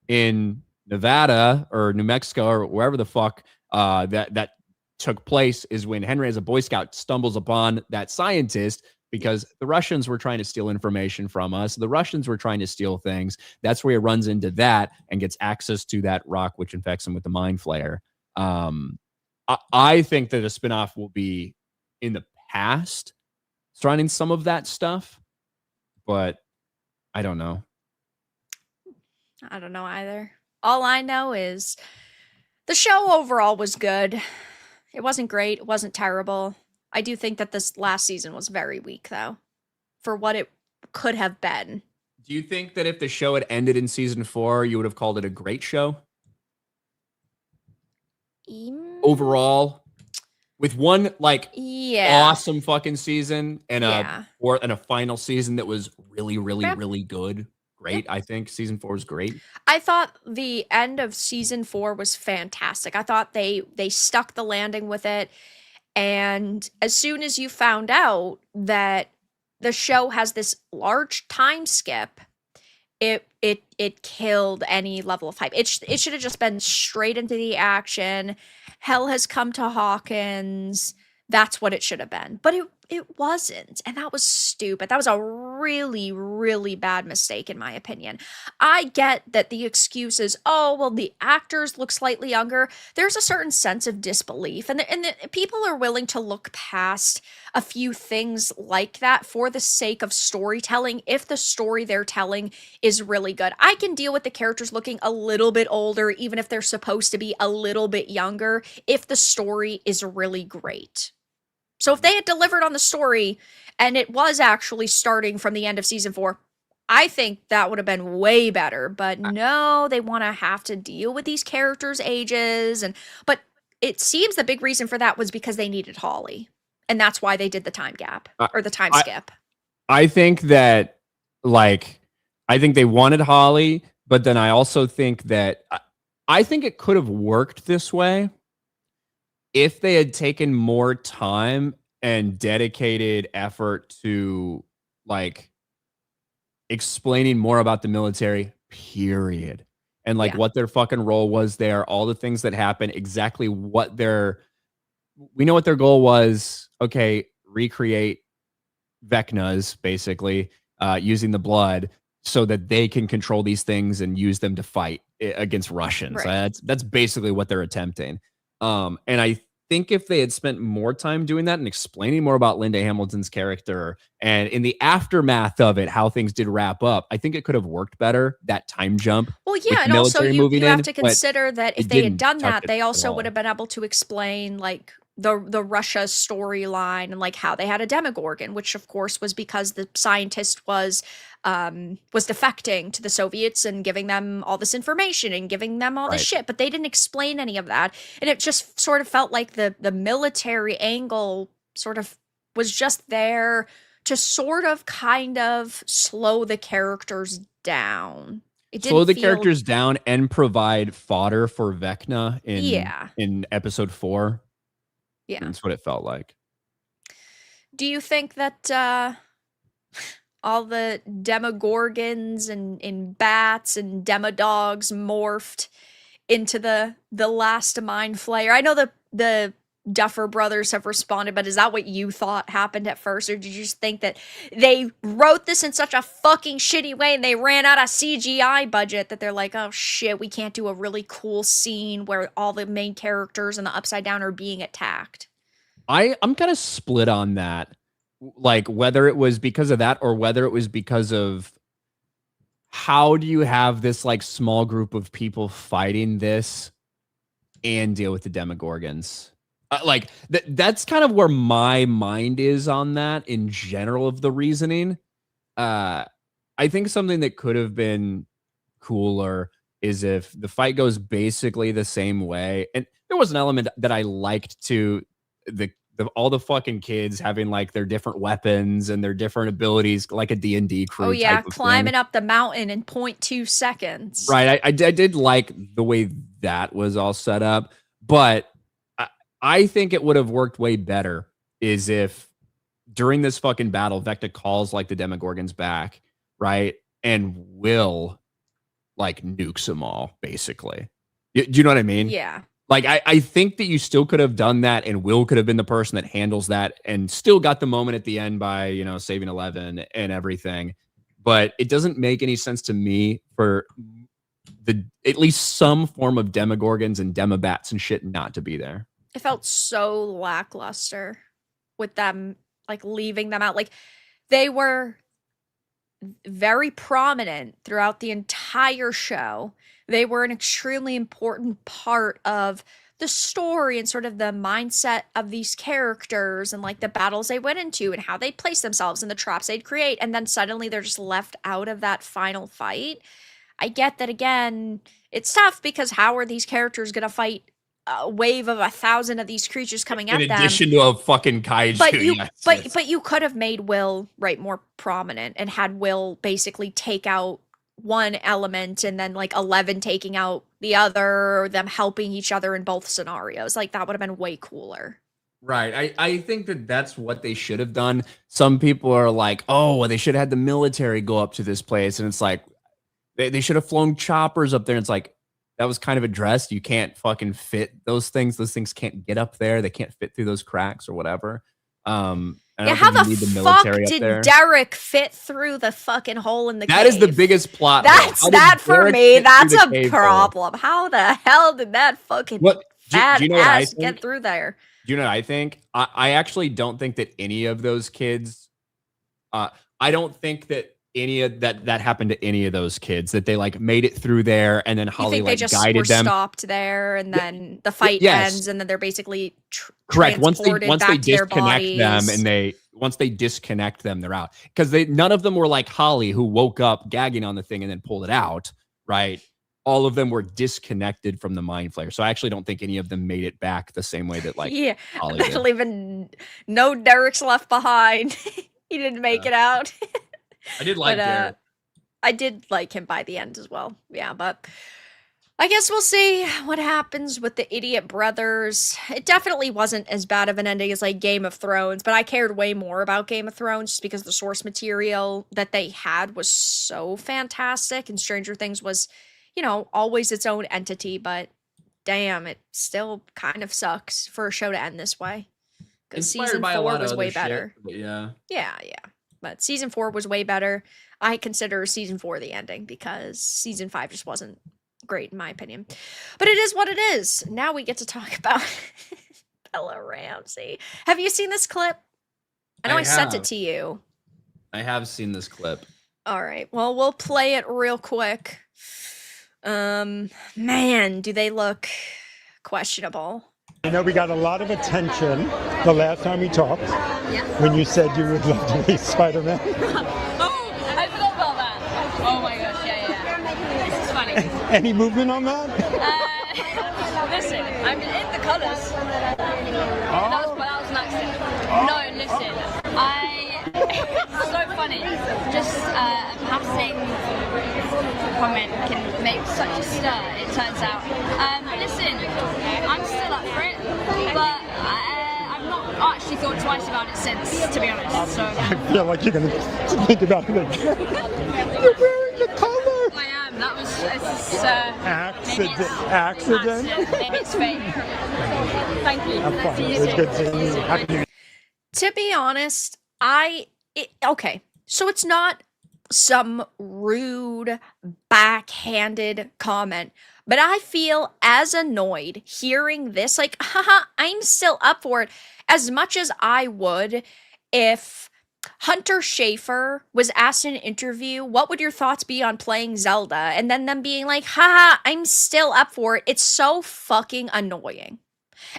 in Nevada or New Mexico or wherever the fuck that took place is when Henry, as a Boy Scout, stumbles upon that scientist, because the Russians were trying to steal information from us. The Russians were trying to steal things. That's where he runs into that and gets access to that rock, which infects him with the Mind Flayer. I think that a spinoff will be in the past surrounding some of that stuff, but I don't know. I don't know either. All I know is the show overall was good. It wasn't great. It wasn't terrible. I do think that this last season was very weak, though, for what it could have been. Do you think that if the show had ended in season 4, you would have called it a great show? Overall, with one awesome fucking season and a final season that was really, really, really good. Great. I think season 4 was great. I thought the end of season 4 was fantastic. I thought they stuck the landing with it. And as soon as you found out that the show has this large time skip, it killed any level of hype. It should have just been straight into the action. Hell has come to Hawkins. That's what it should have been. But it wasn't. And that was stupid. That was a really, really bad mistake, in my opinion. I get that the excuse is, oh, well, the actors look slightly younger. There's a certain sense of disbelief. And the people are willing to look past a few things like that for the sake of storytelling, if the story they're telling is really good. I can deal with the characters looking a little bit older, even if they're supposed to be a little bit younger, if the story is really great. So if they had delivered on the story and it was actually starting from the end of season 4, I think that would have been way better. But no, they want to have to deal with these characters' ages. But it seems the big reason for that was because they needed Holly. And that's why they did the time gap or the time skip. I think that, I think they wanted Holly, but then I also think that I think it could have worked this way if they had taken more time and dedicated effort to explaining more about the military, period. And what their fucking role was there, all the things that happened, exactly what we know what their goal was. Okay, recreate Vecnas, basically, using the blood so that they can control these things and use them to fight against Russians. Right. That's basically what they're attempting. And I think if they had spent more time doing that and explaining more about Linda Hamilton's character and in the aftermath of it, how things did wrap up, I think it could have worked better, that time jump. Well, yeah, and also you have to consider that if they had done that, they also would have been able to explain the Russia storyline and how they had a Demogorgon, which of course was because the scientist was defecting to the Soviets and giving them all this information and giving them all this shit, but they didn't explain any of that. And it just sort of felt like the military angle sort of was just there to sort of kind of slow the characters down. Slow the characters down and provide fodder for Vecna in episode 4. Yeah. That's what it felt like. Do you think that all the Demogorgons and bats and Demodogs morphed into the last Mind Flayer? I know the Duffer brothers have responded, but is that what you thought happened at first? Or did you just think that they wrote this in such a fucking shitty way and they ran out of CGI budget that they're like, oh shit, we can't do a really cool scene where all the main characters and the Upside Down are being attacked? I'm kind of split on that. Whether it was because of that or whether it was because of how do you have this like small group of people fighting this and deal with the Demogorgons? Like that's kind of where my mind is on that in general of the reasoning. I think something that could have been cooler is if the fight goes basically the same way. And there was an element that I liked to all the fucking kids having like their different weapons and their different abilities, like a D&D crew. Oh yeah, type of climbing thing. up the mountain in 0.2 seconds. Right. I did like the way that was all set up, but I think it would have worked way better is if during this fucking battle, Vecta calls like the Demogorgons back, right? And Will like nukes them all, basically. Do you know what I mean? Yeah. Like, I think that you still could have done that, and Will could have been the person that handles that and still got the moment at the end by, you know, saving 11 and everything. But it doesn't make any sense to me for at least some form of Demogorgons and Demobats and shit not to be there. It felt so lackluster with them, like, leaving them out. Like, they were very prominent throughout the entire show. They were an extremely important part of the story and sort of the mindset of these characters and like the battles they went into and how they place themselves and the traps they'd create. And then suddenly they're just left out of that final fight. I get that, again, it's tough because how are these characters going to fight a wave of 1,000 of these creatures coming at them? In addition to a fucking kaiju. But you could have made Will, right, more prominent and had Will basically take out one element and then like 11 taking out the other, or them helping each other in both scenarios. Like, that would have been way cooler. Right. I think that that's what they should have done. Some people are like, oh, well, they should have had the military go up to this place. And it's like, they should have flown choppers up there. And it's like, that was kind of addressed. You can't fucking fit those things. Those things can't get up there. They can't fit through those cracks or whatever. Yeah, how the fuck did Derek fit through the fucking hole in the cave? That is the biggest plot. That's that for me. That's a problem. How the hell did that fucking fat ass get through there? Do you know what I think? I actually don't think that any of those kids, I don't think that any of that happened to any of those kids, that they like made it through there and then Holly like guided them. Stopped there and then the fight ends and then they're basically correct. Once they disconnect them and once they disconnect them, they're out. Because none of them were like Holly, who woke up gagging on the thing and then pulled it out, right? All of them were disconnected from the mind flayer. So I actually don't think any of them made it back the same way that like Holly did. Even no Derek's left behind. He didn't make it out. I did like Derek. I did like him by the end as well. Yeah, but I guess we'll see what happens with the idiot brothers. It definitely wasn't as bad of an ending as like Game of Thrones, but I cared way more about Game of Thrones just because the source material that they had was so fantastic, and Stranger Things was, you know, always its own entity, but damn, it still kind of sucks for a show to end this way. Because season 4 was way better. Yeah. But season 4 was way better. I consider season 4 the ending because season 5 just wasn't great in my opinion. But it is what it is. Now we get to talk about Bella Ramsey. Have you seen this clip? I know I sent it to you. I have seen this clip. All right. Well, we'll play it real quick. Man, do they look questionable. You know, we got a lot of attention the last time we talked when you said you would love to be Spider-Man. Oh, I forgot about that. Oh my gosh, yeah. This is funny. Any movement on that? Listen, I'm in the colours. That was an accident. No, listen, it's so funny. Just a passing comment can make such a stir, it turns out. Listen, I'm still up for it, but I've not actually thought twice about it since, to be honest. So I feel like you're going to think about it again. You're wearing the color. I am. That was accident. Maybe it's fake. Thank you. Have fun. It was good seeing you. Happy New Year. To be honest, okay, so it's not some rude, backhanded comment, but I feel as annoyed hearing this, like, haha, I'm still up for it, as much as I would if Hunter Schafer was asked in an interview, what would your thoughts be on playing Zelda? And then them being like, haha, I'm still up for it. It's so fucking annoying.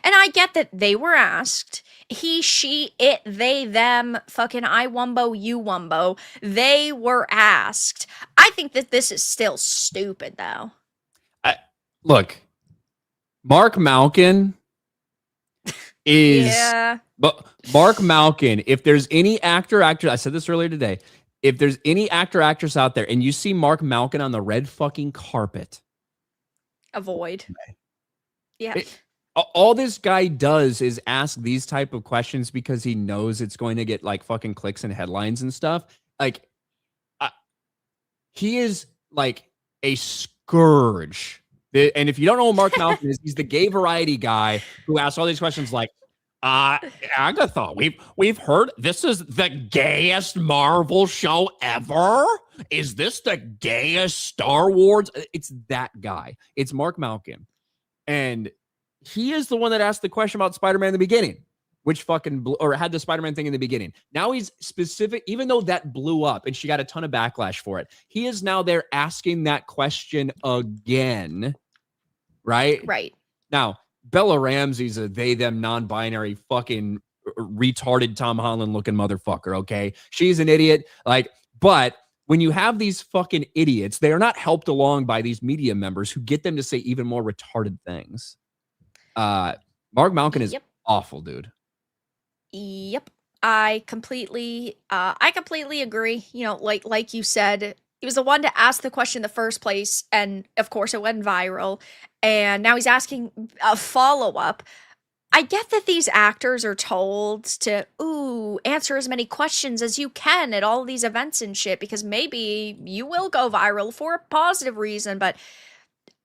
And I get that they were asked. He, she, it, they, them, fucking I wumbo, you wumbo. They were asked. I think that this is still stupid, though. Look, Mark Malkin is... Yeah. But Mark Malkin, if there's any actor, I said this earlier today, if there's any actress out there and you see Mark Malkin on the red fucking carpet, avoid. Yeah. All this guy does is ask these type of questions because he knows it's going to get like fucking clicks and headlines and stuff. Like, he is like a scourge. And if you don't know what Mark Malkin is, he's the gay variety guy who asks all these questions like, Agatha, we've heard this is the gayest Marvel show ever. Is this the gayest Star Wars? It's that guy. It's Mark Malkin. And he is the one that asked the question about Spider-Man in the beginning, which fucking or had the Spider-Man thing in the beginning. Now he's specific, even though that blew up and she got a ton of backlash for it. He is now there asking that question again. Right? Right. Now, Bella Ramsey's a they, them, non-binary fucking retarded Tom Holland looking motherfucker, okay? She's an idiot. Like, but when you have these fucking idiots, they are not helped along by these media members who get them to say even more retarded things. Mark Malkin is awful, dude. Yep. I completely agree. You know, like you said, he was the one to ask the question in the first place, and of course it went viral, and now he's asking a follow-up. I get that these actors are told to, answer as many questions as you can at all these events and shit, because maybe you will go viral for a positive reason, but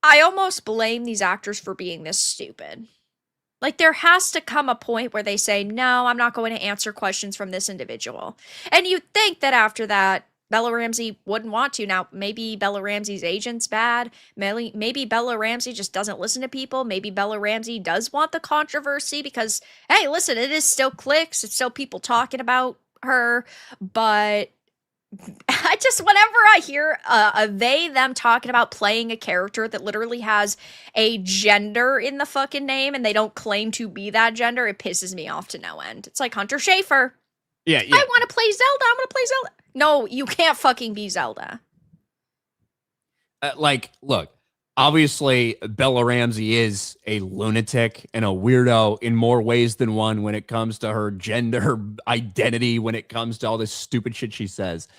I almost blame these actors for being this stupid. Like, there has to come a point where they say, no, I'm not going to answer questions from this individual. And you'd think that after that, Bella Ramsey wouldn't want to. Now, maybe Bella Ramsey's agent's bad. Maybe Bella Ramsey just doesn't listen to people. Maybe Bella Ramsey does want the controversy because, hey, listen, it is still clicks. It's still people talking about her. But I just, whenever I hear them talking about playing a character that literally has a gender in the fucking name and they don't claim to be that gender, it pisses me off to no end. It's like Hunter Schafer. Yeah. I want to play Zelda. I want to play Zelda. No, you can't fucking be Zelda. Look, obviously Bella Ramsey is a lunatic and a weirdo in more ways than one when it comes to her gender identity, when it comes to all this stupid shit she says.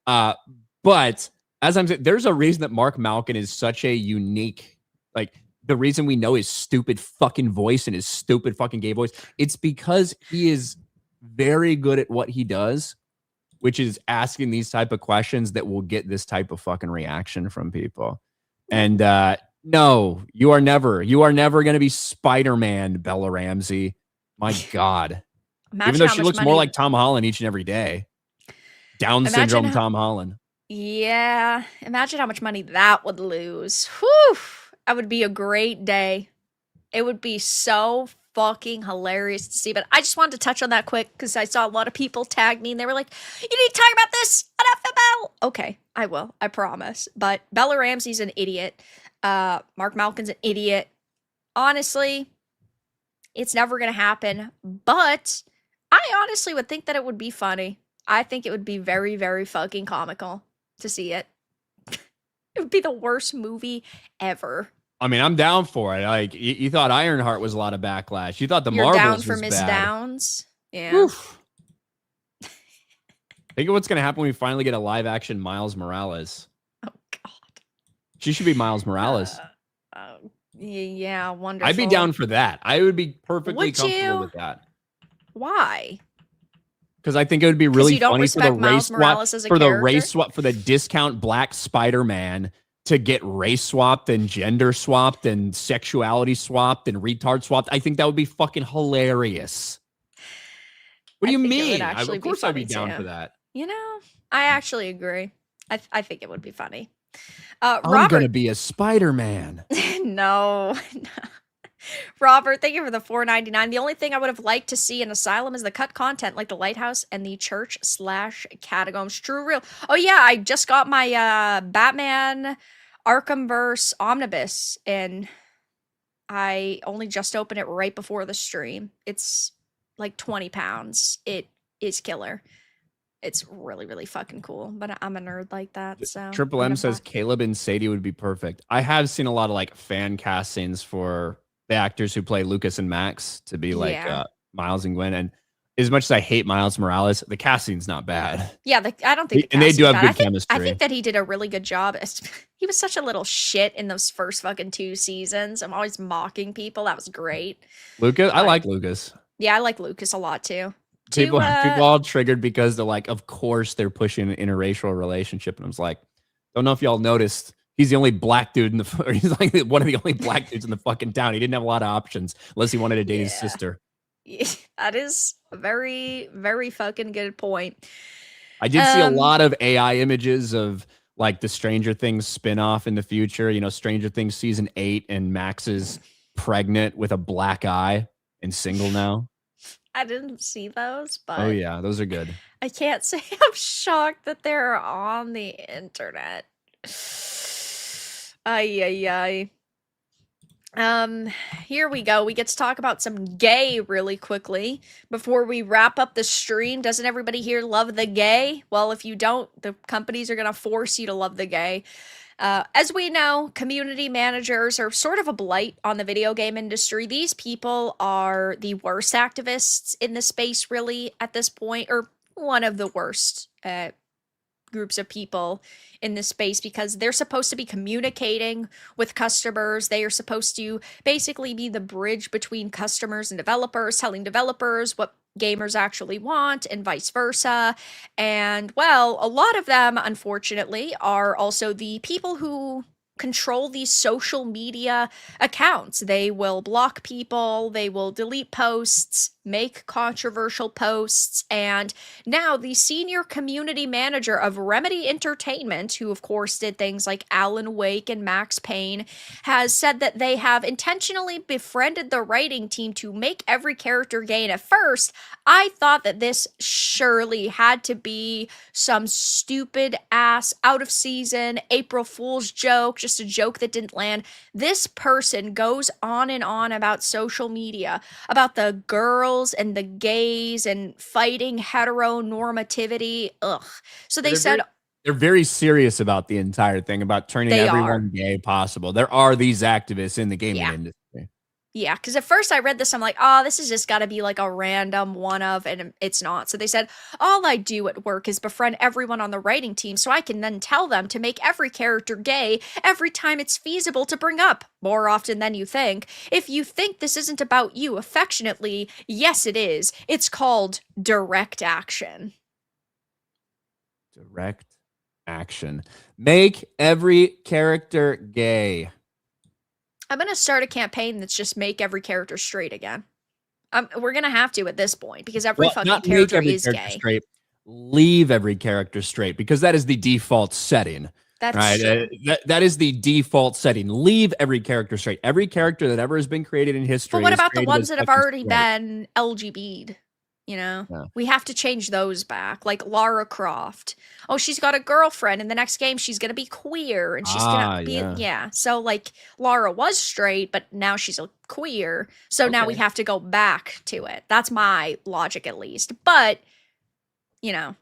But as I'm saying, there's a reason that Mark Malkin is such a unique, like, the reason we know his stupid fucking voice and his stupid fucking gay voice, it's because he is very good at what he does, which is asking these type of questions that will get this type of fucking reaction from people. And no, you are never going to be Spider-Man, Bella Ramsey. My God. Even though she looks more like Tom Holland each and every day. Down syndrome Tom Holland. Yeah. Imagine how much money that would lose. Whew. That would be a great day. It would be so fucking hilarious to see. But I just wanted to touch on that quick because I saw a lot of people tag me and they were like, you need to talk about this on FML. Okay, I will. I promise. But Bella Ramsey's an idiot. Mark Malkin's an idiot. Honestly, it's never going to happen. But I honestly would think that it would be funny. I think it would be very, very fucking comical to see it. It would be the worst movie ever. I mean, I'm down for it. Like, you thought Ironheart was a lot of backlash. You thought the You're Marvels down was for Miss bad. Downs? Yeah. Oof. Think of what's going to happen when we finally get a live action Miles Morales. Oh, God. She should be Miles Morales. Yeah, wonderful. I'd be down for that. I would be perfectly comfortable with that. Why? Because I think it would be really funny for the Miles Morales as a character? For the discount Black Spider-Man to get race swapped and gender swapped and sexuality swapped and retard swapped. I think that would be fucking hilarious. What do you mean? Of course I'd be down for that. You know, I actually agree. I think it would be funny. I'm going to be a Spider-Man. No. Robert, thank you for the $4.99. The only thing I would have liked to see in Asylum is the cut content like the lighthouse and the church/catacombs. True real. Oh yeah, I just got my Batman Arkhamverse Omnibus and I only just opened it right before the stream. It's like 20 pounds. It is killer. It's really, really fucking cool, but I'm a nerd like that, so. Triple M says Caleb and Sadie would be perfect. I have seen a lot of like fan castings for the actors who play Lucas and Max to be like Miles and Gwen. And as much as I hate Miles Morales, the casting's not bad. Yeah, I don't think and they do have good chemistry. I think that he did a really good job. He was such a little shit in those first fucking 2 seasons. I'm always mocking people. That was great. Lucas, I like Lucas. Yeah, I like Lucas a lot too. People all triggered because they're like, of course they're pushing an interracial relationship, and I was like, don't know if y'all noticed, he's the only black dude in the, or he's like one of the only black dudes in the fucking town. He didn't have a lot of options unless he wanted to date his sister. Yeah, that is a very, very fucking good point. I did see a lot of AI images of like the Stranger Things spinoff in the future. You know, Stranger Things season 8, and Max is pregnant with a black eye and single now. I didn't see those, but oh yeah, those are good. I can't say I'm shocked that they're on the internet. Ay. Here we go. We get to talk about some gay really quickly before we wrap up the stream. Doesn't everybody here love the gay? Well, if you don't, the companies are gonna force you to love the gay. As we know, community managers are sort of a blight on the video game industry. These people are the worst activists in the space, really, at this point, or one of the worst groups of people in this space, because they're supposed to be communicating with customers. They are supposed to basically be the bridge between customers and developers, telling developers what gamers actually want and vice versa. And well, a lot of them, unfortunately, are also the people who control these social media accounts. They will block people, they will delete posts, make controversial posts, and now the senior community manager of Remedy Entertainment, who of course did things like Alan Wake and Max Payne, has said that they have intentionally befriended the writing team to make every character gay. And at first, I thought that this surely had to be some stupid ass out of season April Fool's joke, just a joke that didn't land. This person goes on and on about social media, about the girls and the gays and fighting heteronormativity. Ugh. So they said they're very serious about the entire thing, about turning everyone gay possible. There are these activists in the gaming industry. Yeah, because at first I read this, I'm like, oh, this is just got to be like a random one of, and it's not. So they said, all I do at work is befriend everyone on the writing team so I can then tell them to make every character gay every time it's feasible to bring up, more often than you think. If you think this isn't about you affectionately, yes, it is. It's called direct action. Direct action. Make every character gay. I'm going to start a campaign that's just make every character straight again. We're going to have to at this point, because every fucking character is gay. Straight. Leave every character straight, because that is the default setting. That's right. That is the default setting. Leave every character straight. Every character that ever has been created in history. But what about the ones that have already been LGBT'd? You know, we have to change those back. Like Lara Croft. Oh, she's got a girlfriend. In the next game, she's going to be queer. And she's going to be, So, like, Lara was straight, but now she's a queer. So now we have to go back to it. That's my logic, at least. But, you know,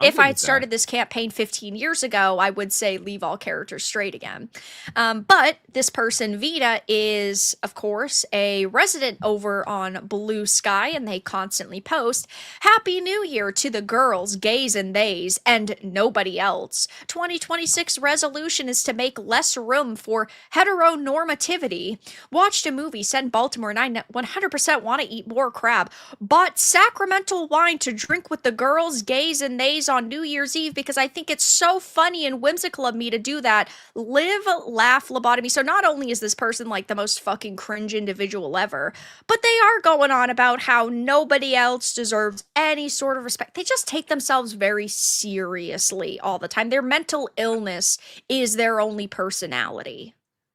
if I had started this campaign 15 years ago, I would say leave all characters straight again. But this person, Vita, is, of course, a resident over on Blue Sky, and they constantly post, Happy New Year to the girls, gays and theys, and nobody else. 2026 resolution is to make less room for heteronormativity. Watched a movie set in Baltimore, and I 100% want to eat more crab. Bought sacramental wine to drink with the girls, gays, and theys on New Year's Eve because I think it's so funny and whimsical of me to do that. Live, laugh, lobotomy. So not only is this person like the most fucking cringe individual ever, but they are going on about how nobody else deserves any sort of respect. They just take themselves very seriously all the time. Their mental illness is their only personality.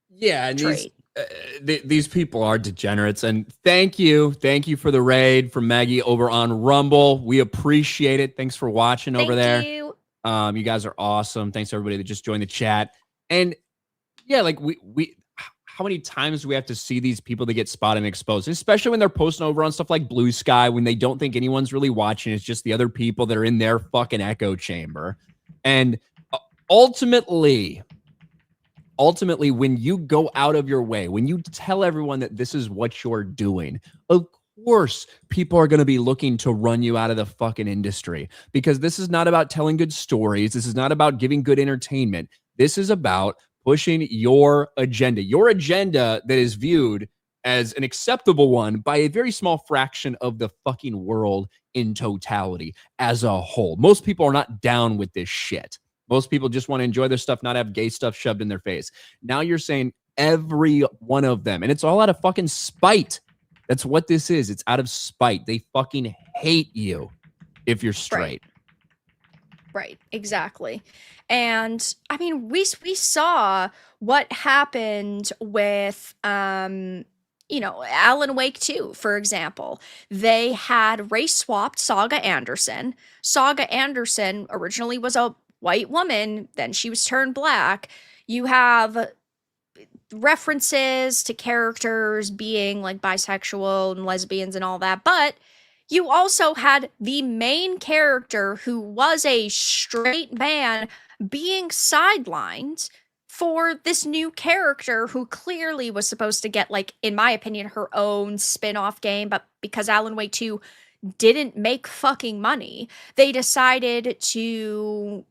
Yeah, and these people are degenerates. And thank you for the raid from Maggie over on Rumble. We appreciate it. Thanks for watching over there. You guys are awesome. Thanks to everybody that just joined the chat. And yeah, like we how many times do we have to see these people that get spotted and exposed, especially when they're posting over on stuff like Blue Sky, when they don't think anyone's really watching. It's just the other people that are in their fucking echo chamber. And ultimately, when you go out of your way, when you tell everyone that this is what you're doing, of course, people are going to be looking to run you out of the fucking industry, because this is not about telling good stories. This is not about giving good entertainment. This is about pushing your agenda that is viewed as an acceptable one by a very small fraction of the fucking world in totality as a whole. Most people are not down with this shit. Most people just want to enjoy their stuff, not have gay stuff shoved in their face. Now you're saying every one of them, and it's all out of fucking spite. That's what this is. It's out of spite. They fucking hate you if you're straight. Right, exactly. And I mean, we saw what happened with you know, Alan Wake 2, for example. They had race swapped Saga Anderson. Saga Anderson originally was a white woman, then she was turned black. You have references to characters being like bisexual and lesbians and all that, but you also had the main character, who was a straight man, being sidelined for this new character who clearly was supposed to get, like, in my opinion, her own spin-off game, but because Alan Wake 2 didn't make fucking money, they decided to,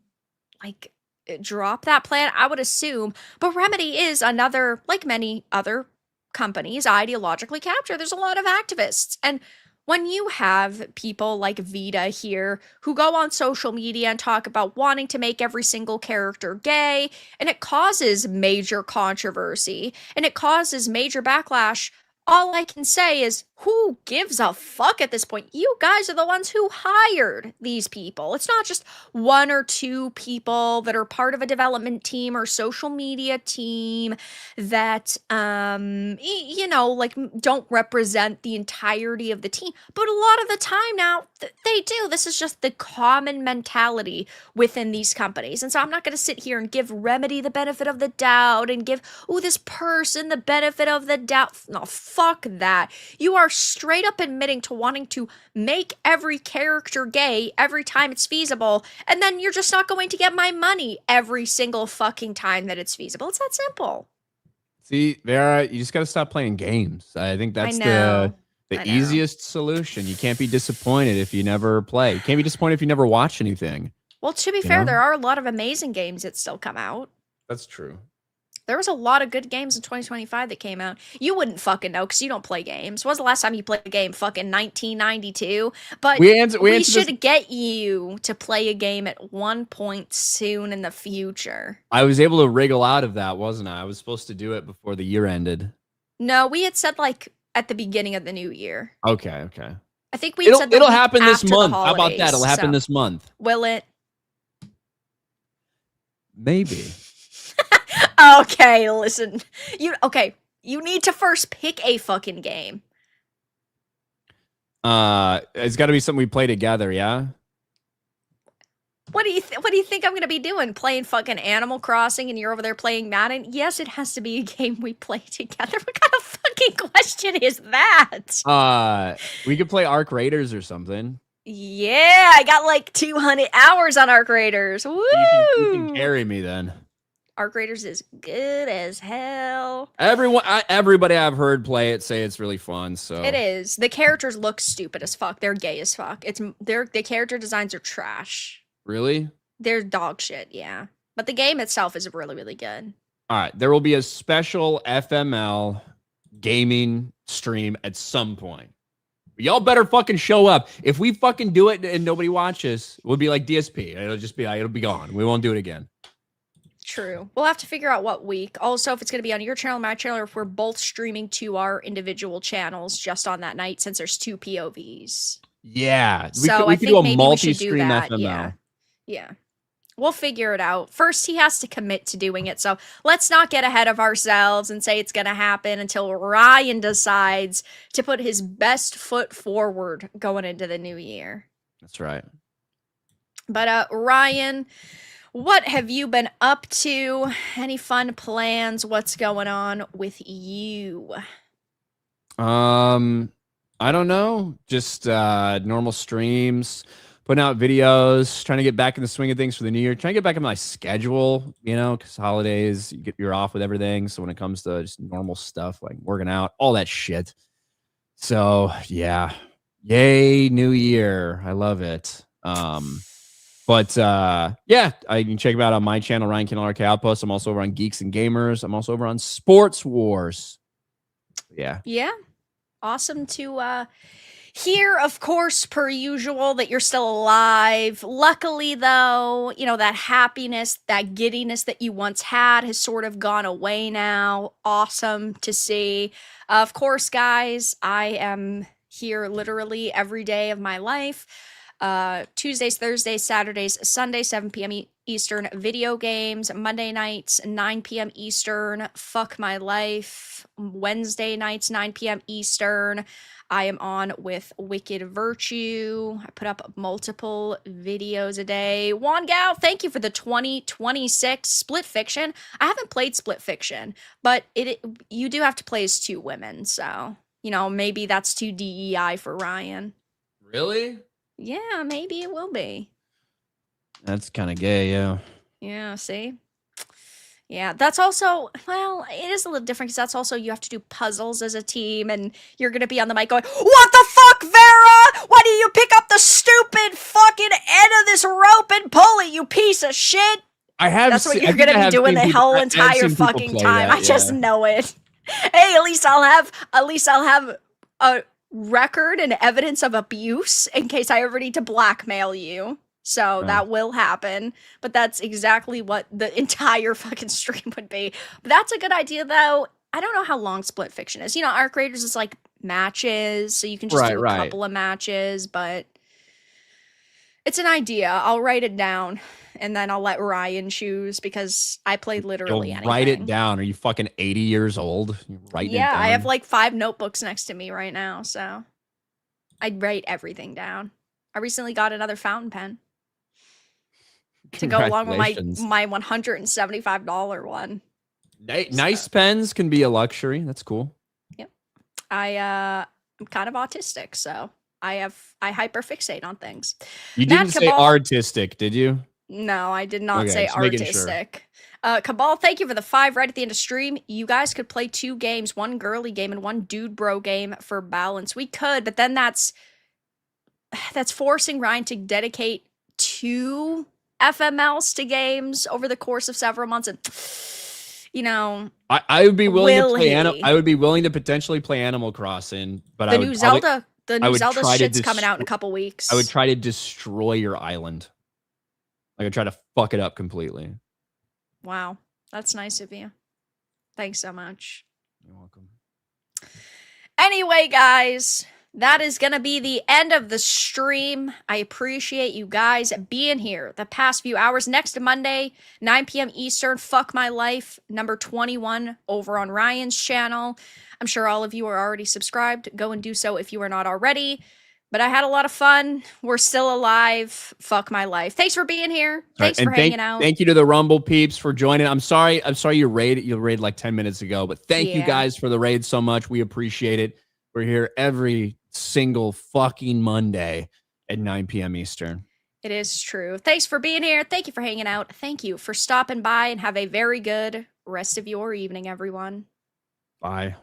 like, drop that plan, I would assume. But Remedy is another, like many other companies, ideologically captured. There's a lot of activists, and when you have people like Vita here who go on social media and talk about wanting to make every single character gay, and it causes major controversy and it causes major backlash, all I can say is, who gives a fuck at this point? You guys are the ones who hired these people. It's not just one or two people that are part of a development team or social media team that, you know, like, don't represent the entirety of the team. But a lot of the time now, they do. This is just the common mentality within these companies. And so I'm not going to sit here and give Remedy the benefit of the doubt and give, oh, this person the benefit of the doubt. No, fuck that. You are straight up admitting to wanting to make every character gay every time it's feasible, and then you're just not going to get my money every single fucking time that it's feasible. It's that simple. See, Vera, you just got to stop playing games. I think that's the easiest solution. You can't be disappointed if you never play. You can't be disappointed if you never watch anything. Well, to be fair, there are a lot of amazing games that still come out. That's true. There was a lot of good games in 2025 that came out. You wouldn't fucking know because you don't play games. When was the last time you played a game? Fucking 1992. But we should get you to play a game at one point soon in the future. I was able to wriggle out of that, wasn't I? I was supposed to do it before the year ended. No, we had said like at the beginning of the new year. Okay. I think we said it'll happen this month. How about that? It'll happen this month. Will it? Maybe. Okay, listen. You need to first pick a fucking game. It's got to be something we play together, yeah? What do you think I'm going to be doing? Playing fucking Animal Crossing and you're over there playing Madden? Yes, it has to be a game we play together. What kind of fucking question is that? We could play Arc Raiders or something. Yeah, I got like 200 hours on Arc Raiders. Woo! You can carry me then. Arc Raiders is good as hell. Everybody I've heard play it say it's really fun. So it is. The characters look stupid as fuck. They're gay as fuck. The character designs are trash. Really? They're dog shit. Yeah, but the game itself is really, really good. All right, there will be a special FML gaming stream at some point. Y'all better fucking show up. If we fucking do it and nobody watches, we'll be like DSP. It'll be gone. We won't do it again. True. We'll have to figure out what week. Also, if it's going to be on your channel, my channel, or if we're both streaming to our individual channels just on that night, since there's two POVs. Yeah. We could do a multi-stream FML. Yeah. We'll figure it out. First, he has to commit to doing it. So let's not get ahead of ourselves and say it's going to happen until Ryan decides to put his best foot forward going into the new year. That's right. But Ryan, what have you been up to? Any fun plans? What's going on with you? I don't know. Just normal streams. Putting out videos, trying to get back in the swing of things for the new year, trying to get back in my schedule, you know, because holidays, you're off with everything. So when it comes to just normal stuff like working out, all that shit. So yeah, yay, new year. I love it. But yeah, you can check me out on my channel, Ryan Keller RK Outpost. I'm also over on Geeks and Gamers. I'm also over on Sports Wars. Yeah. Yeah. Awesome to here, of course, per usual, that you're still alive. Luckily, though, you know, that happiness, that giddiness that you once had has sort of gone away now. Awesome to see. Of course, guys, I am here literally every day of my life. Tuesdays, Thursdays, Saturdays, Sundays, 7 p.m. Eastern, video games. Monday nights, 9 p.m. Eastern, fuck my life. Wednesday nights, 9 p.m. Eastern, I am on with Wicked Virtue. I put up multiple videos a day. Juan Gal, thank you for the 2026 Split Fiction. I haven't played Split Fiction, but you do have to play as 2 women, so, you know, maybe that's too DEI for Ryan. Really? Yeah, maybe it will be. That's kind of gay, yeah. Yeah, see? Yeah, that's also, well, it is a little different because that's also, you have to do puzzles as a team and you're going to be on the mic going, what the fuck, Vera? Why do you pick up the stupid fucking end of this rope and pull it, you piece of shit? That's what you're going to be doing the whole entire fucking time. I just know it. Hey, at least I'll have a record and evidence of abuse in case I ever need to blackmail you. So that will happen, but that's exactly what the entire fucking stream would be. But that's a good idea, though. I don't know how long Split Fiction is. You know, Arc Raiders is like matches, so you can just do a couple of matches, but it's an idea. I'll write it down, and then I'll let Ryan choose, because I play literally anything. Write it down. Are you fucking 80 years old? Write it down. I have like 5 notebooks next to me right now, so I write everything down. I recently got another fountain pen to go along with my $175 one. Nice pens can be a luxury. That's cool. Yep. I'm kind of autistic, so I hyperfixate on things. You didn't say artistic, did you? No, I did not say artistic. Sure. Cabal, thank you for the 5 right at the end of stream. You guys could play 2 games, 1 girly game and 1 dude bro game for balance. We could, but then that's forcing Ryan to dedicate 2 FMLs to games over the course of several months, and you know, I would be willing to play. I would be willing to potentially play Animal Crossing, but the new Zelda shit's coming out in a couple weeks. I would try to destroy your island. I would try to fuck it up completely. Wow, that's nice of you. Thanks so much. You're welcome. Anyway, guys, that is going to be the end of the stream. I appreciate you guys being here the past few hours. Next Monday, 9 p.m. Eastern, Fuck My Life, number 21, over on Ryan's channel. I'm sure all of you are already subscribed. Go and do so if you are not already. But I had a lot of fun. We're still alive. Fuck my life. Thanks for being here. Thanks for hanging out. Thank you to the Rumble peeps for joining. I'm sorry you raid like 10 minutes ago, but thank you guys for the raid so much. We appreciate it. We're here every single fucking Monday at 9 p.m. Eastern. It is true. Thanks for being here. Thank you for hanging out. Thank you for stopping by, and have a very good rest of your evening, everyone. Bye.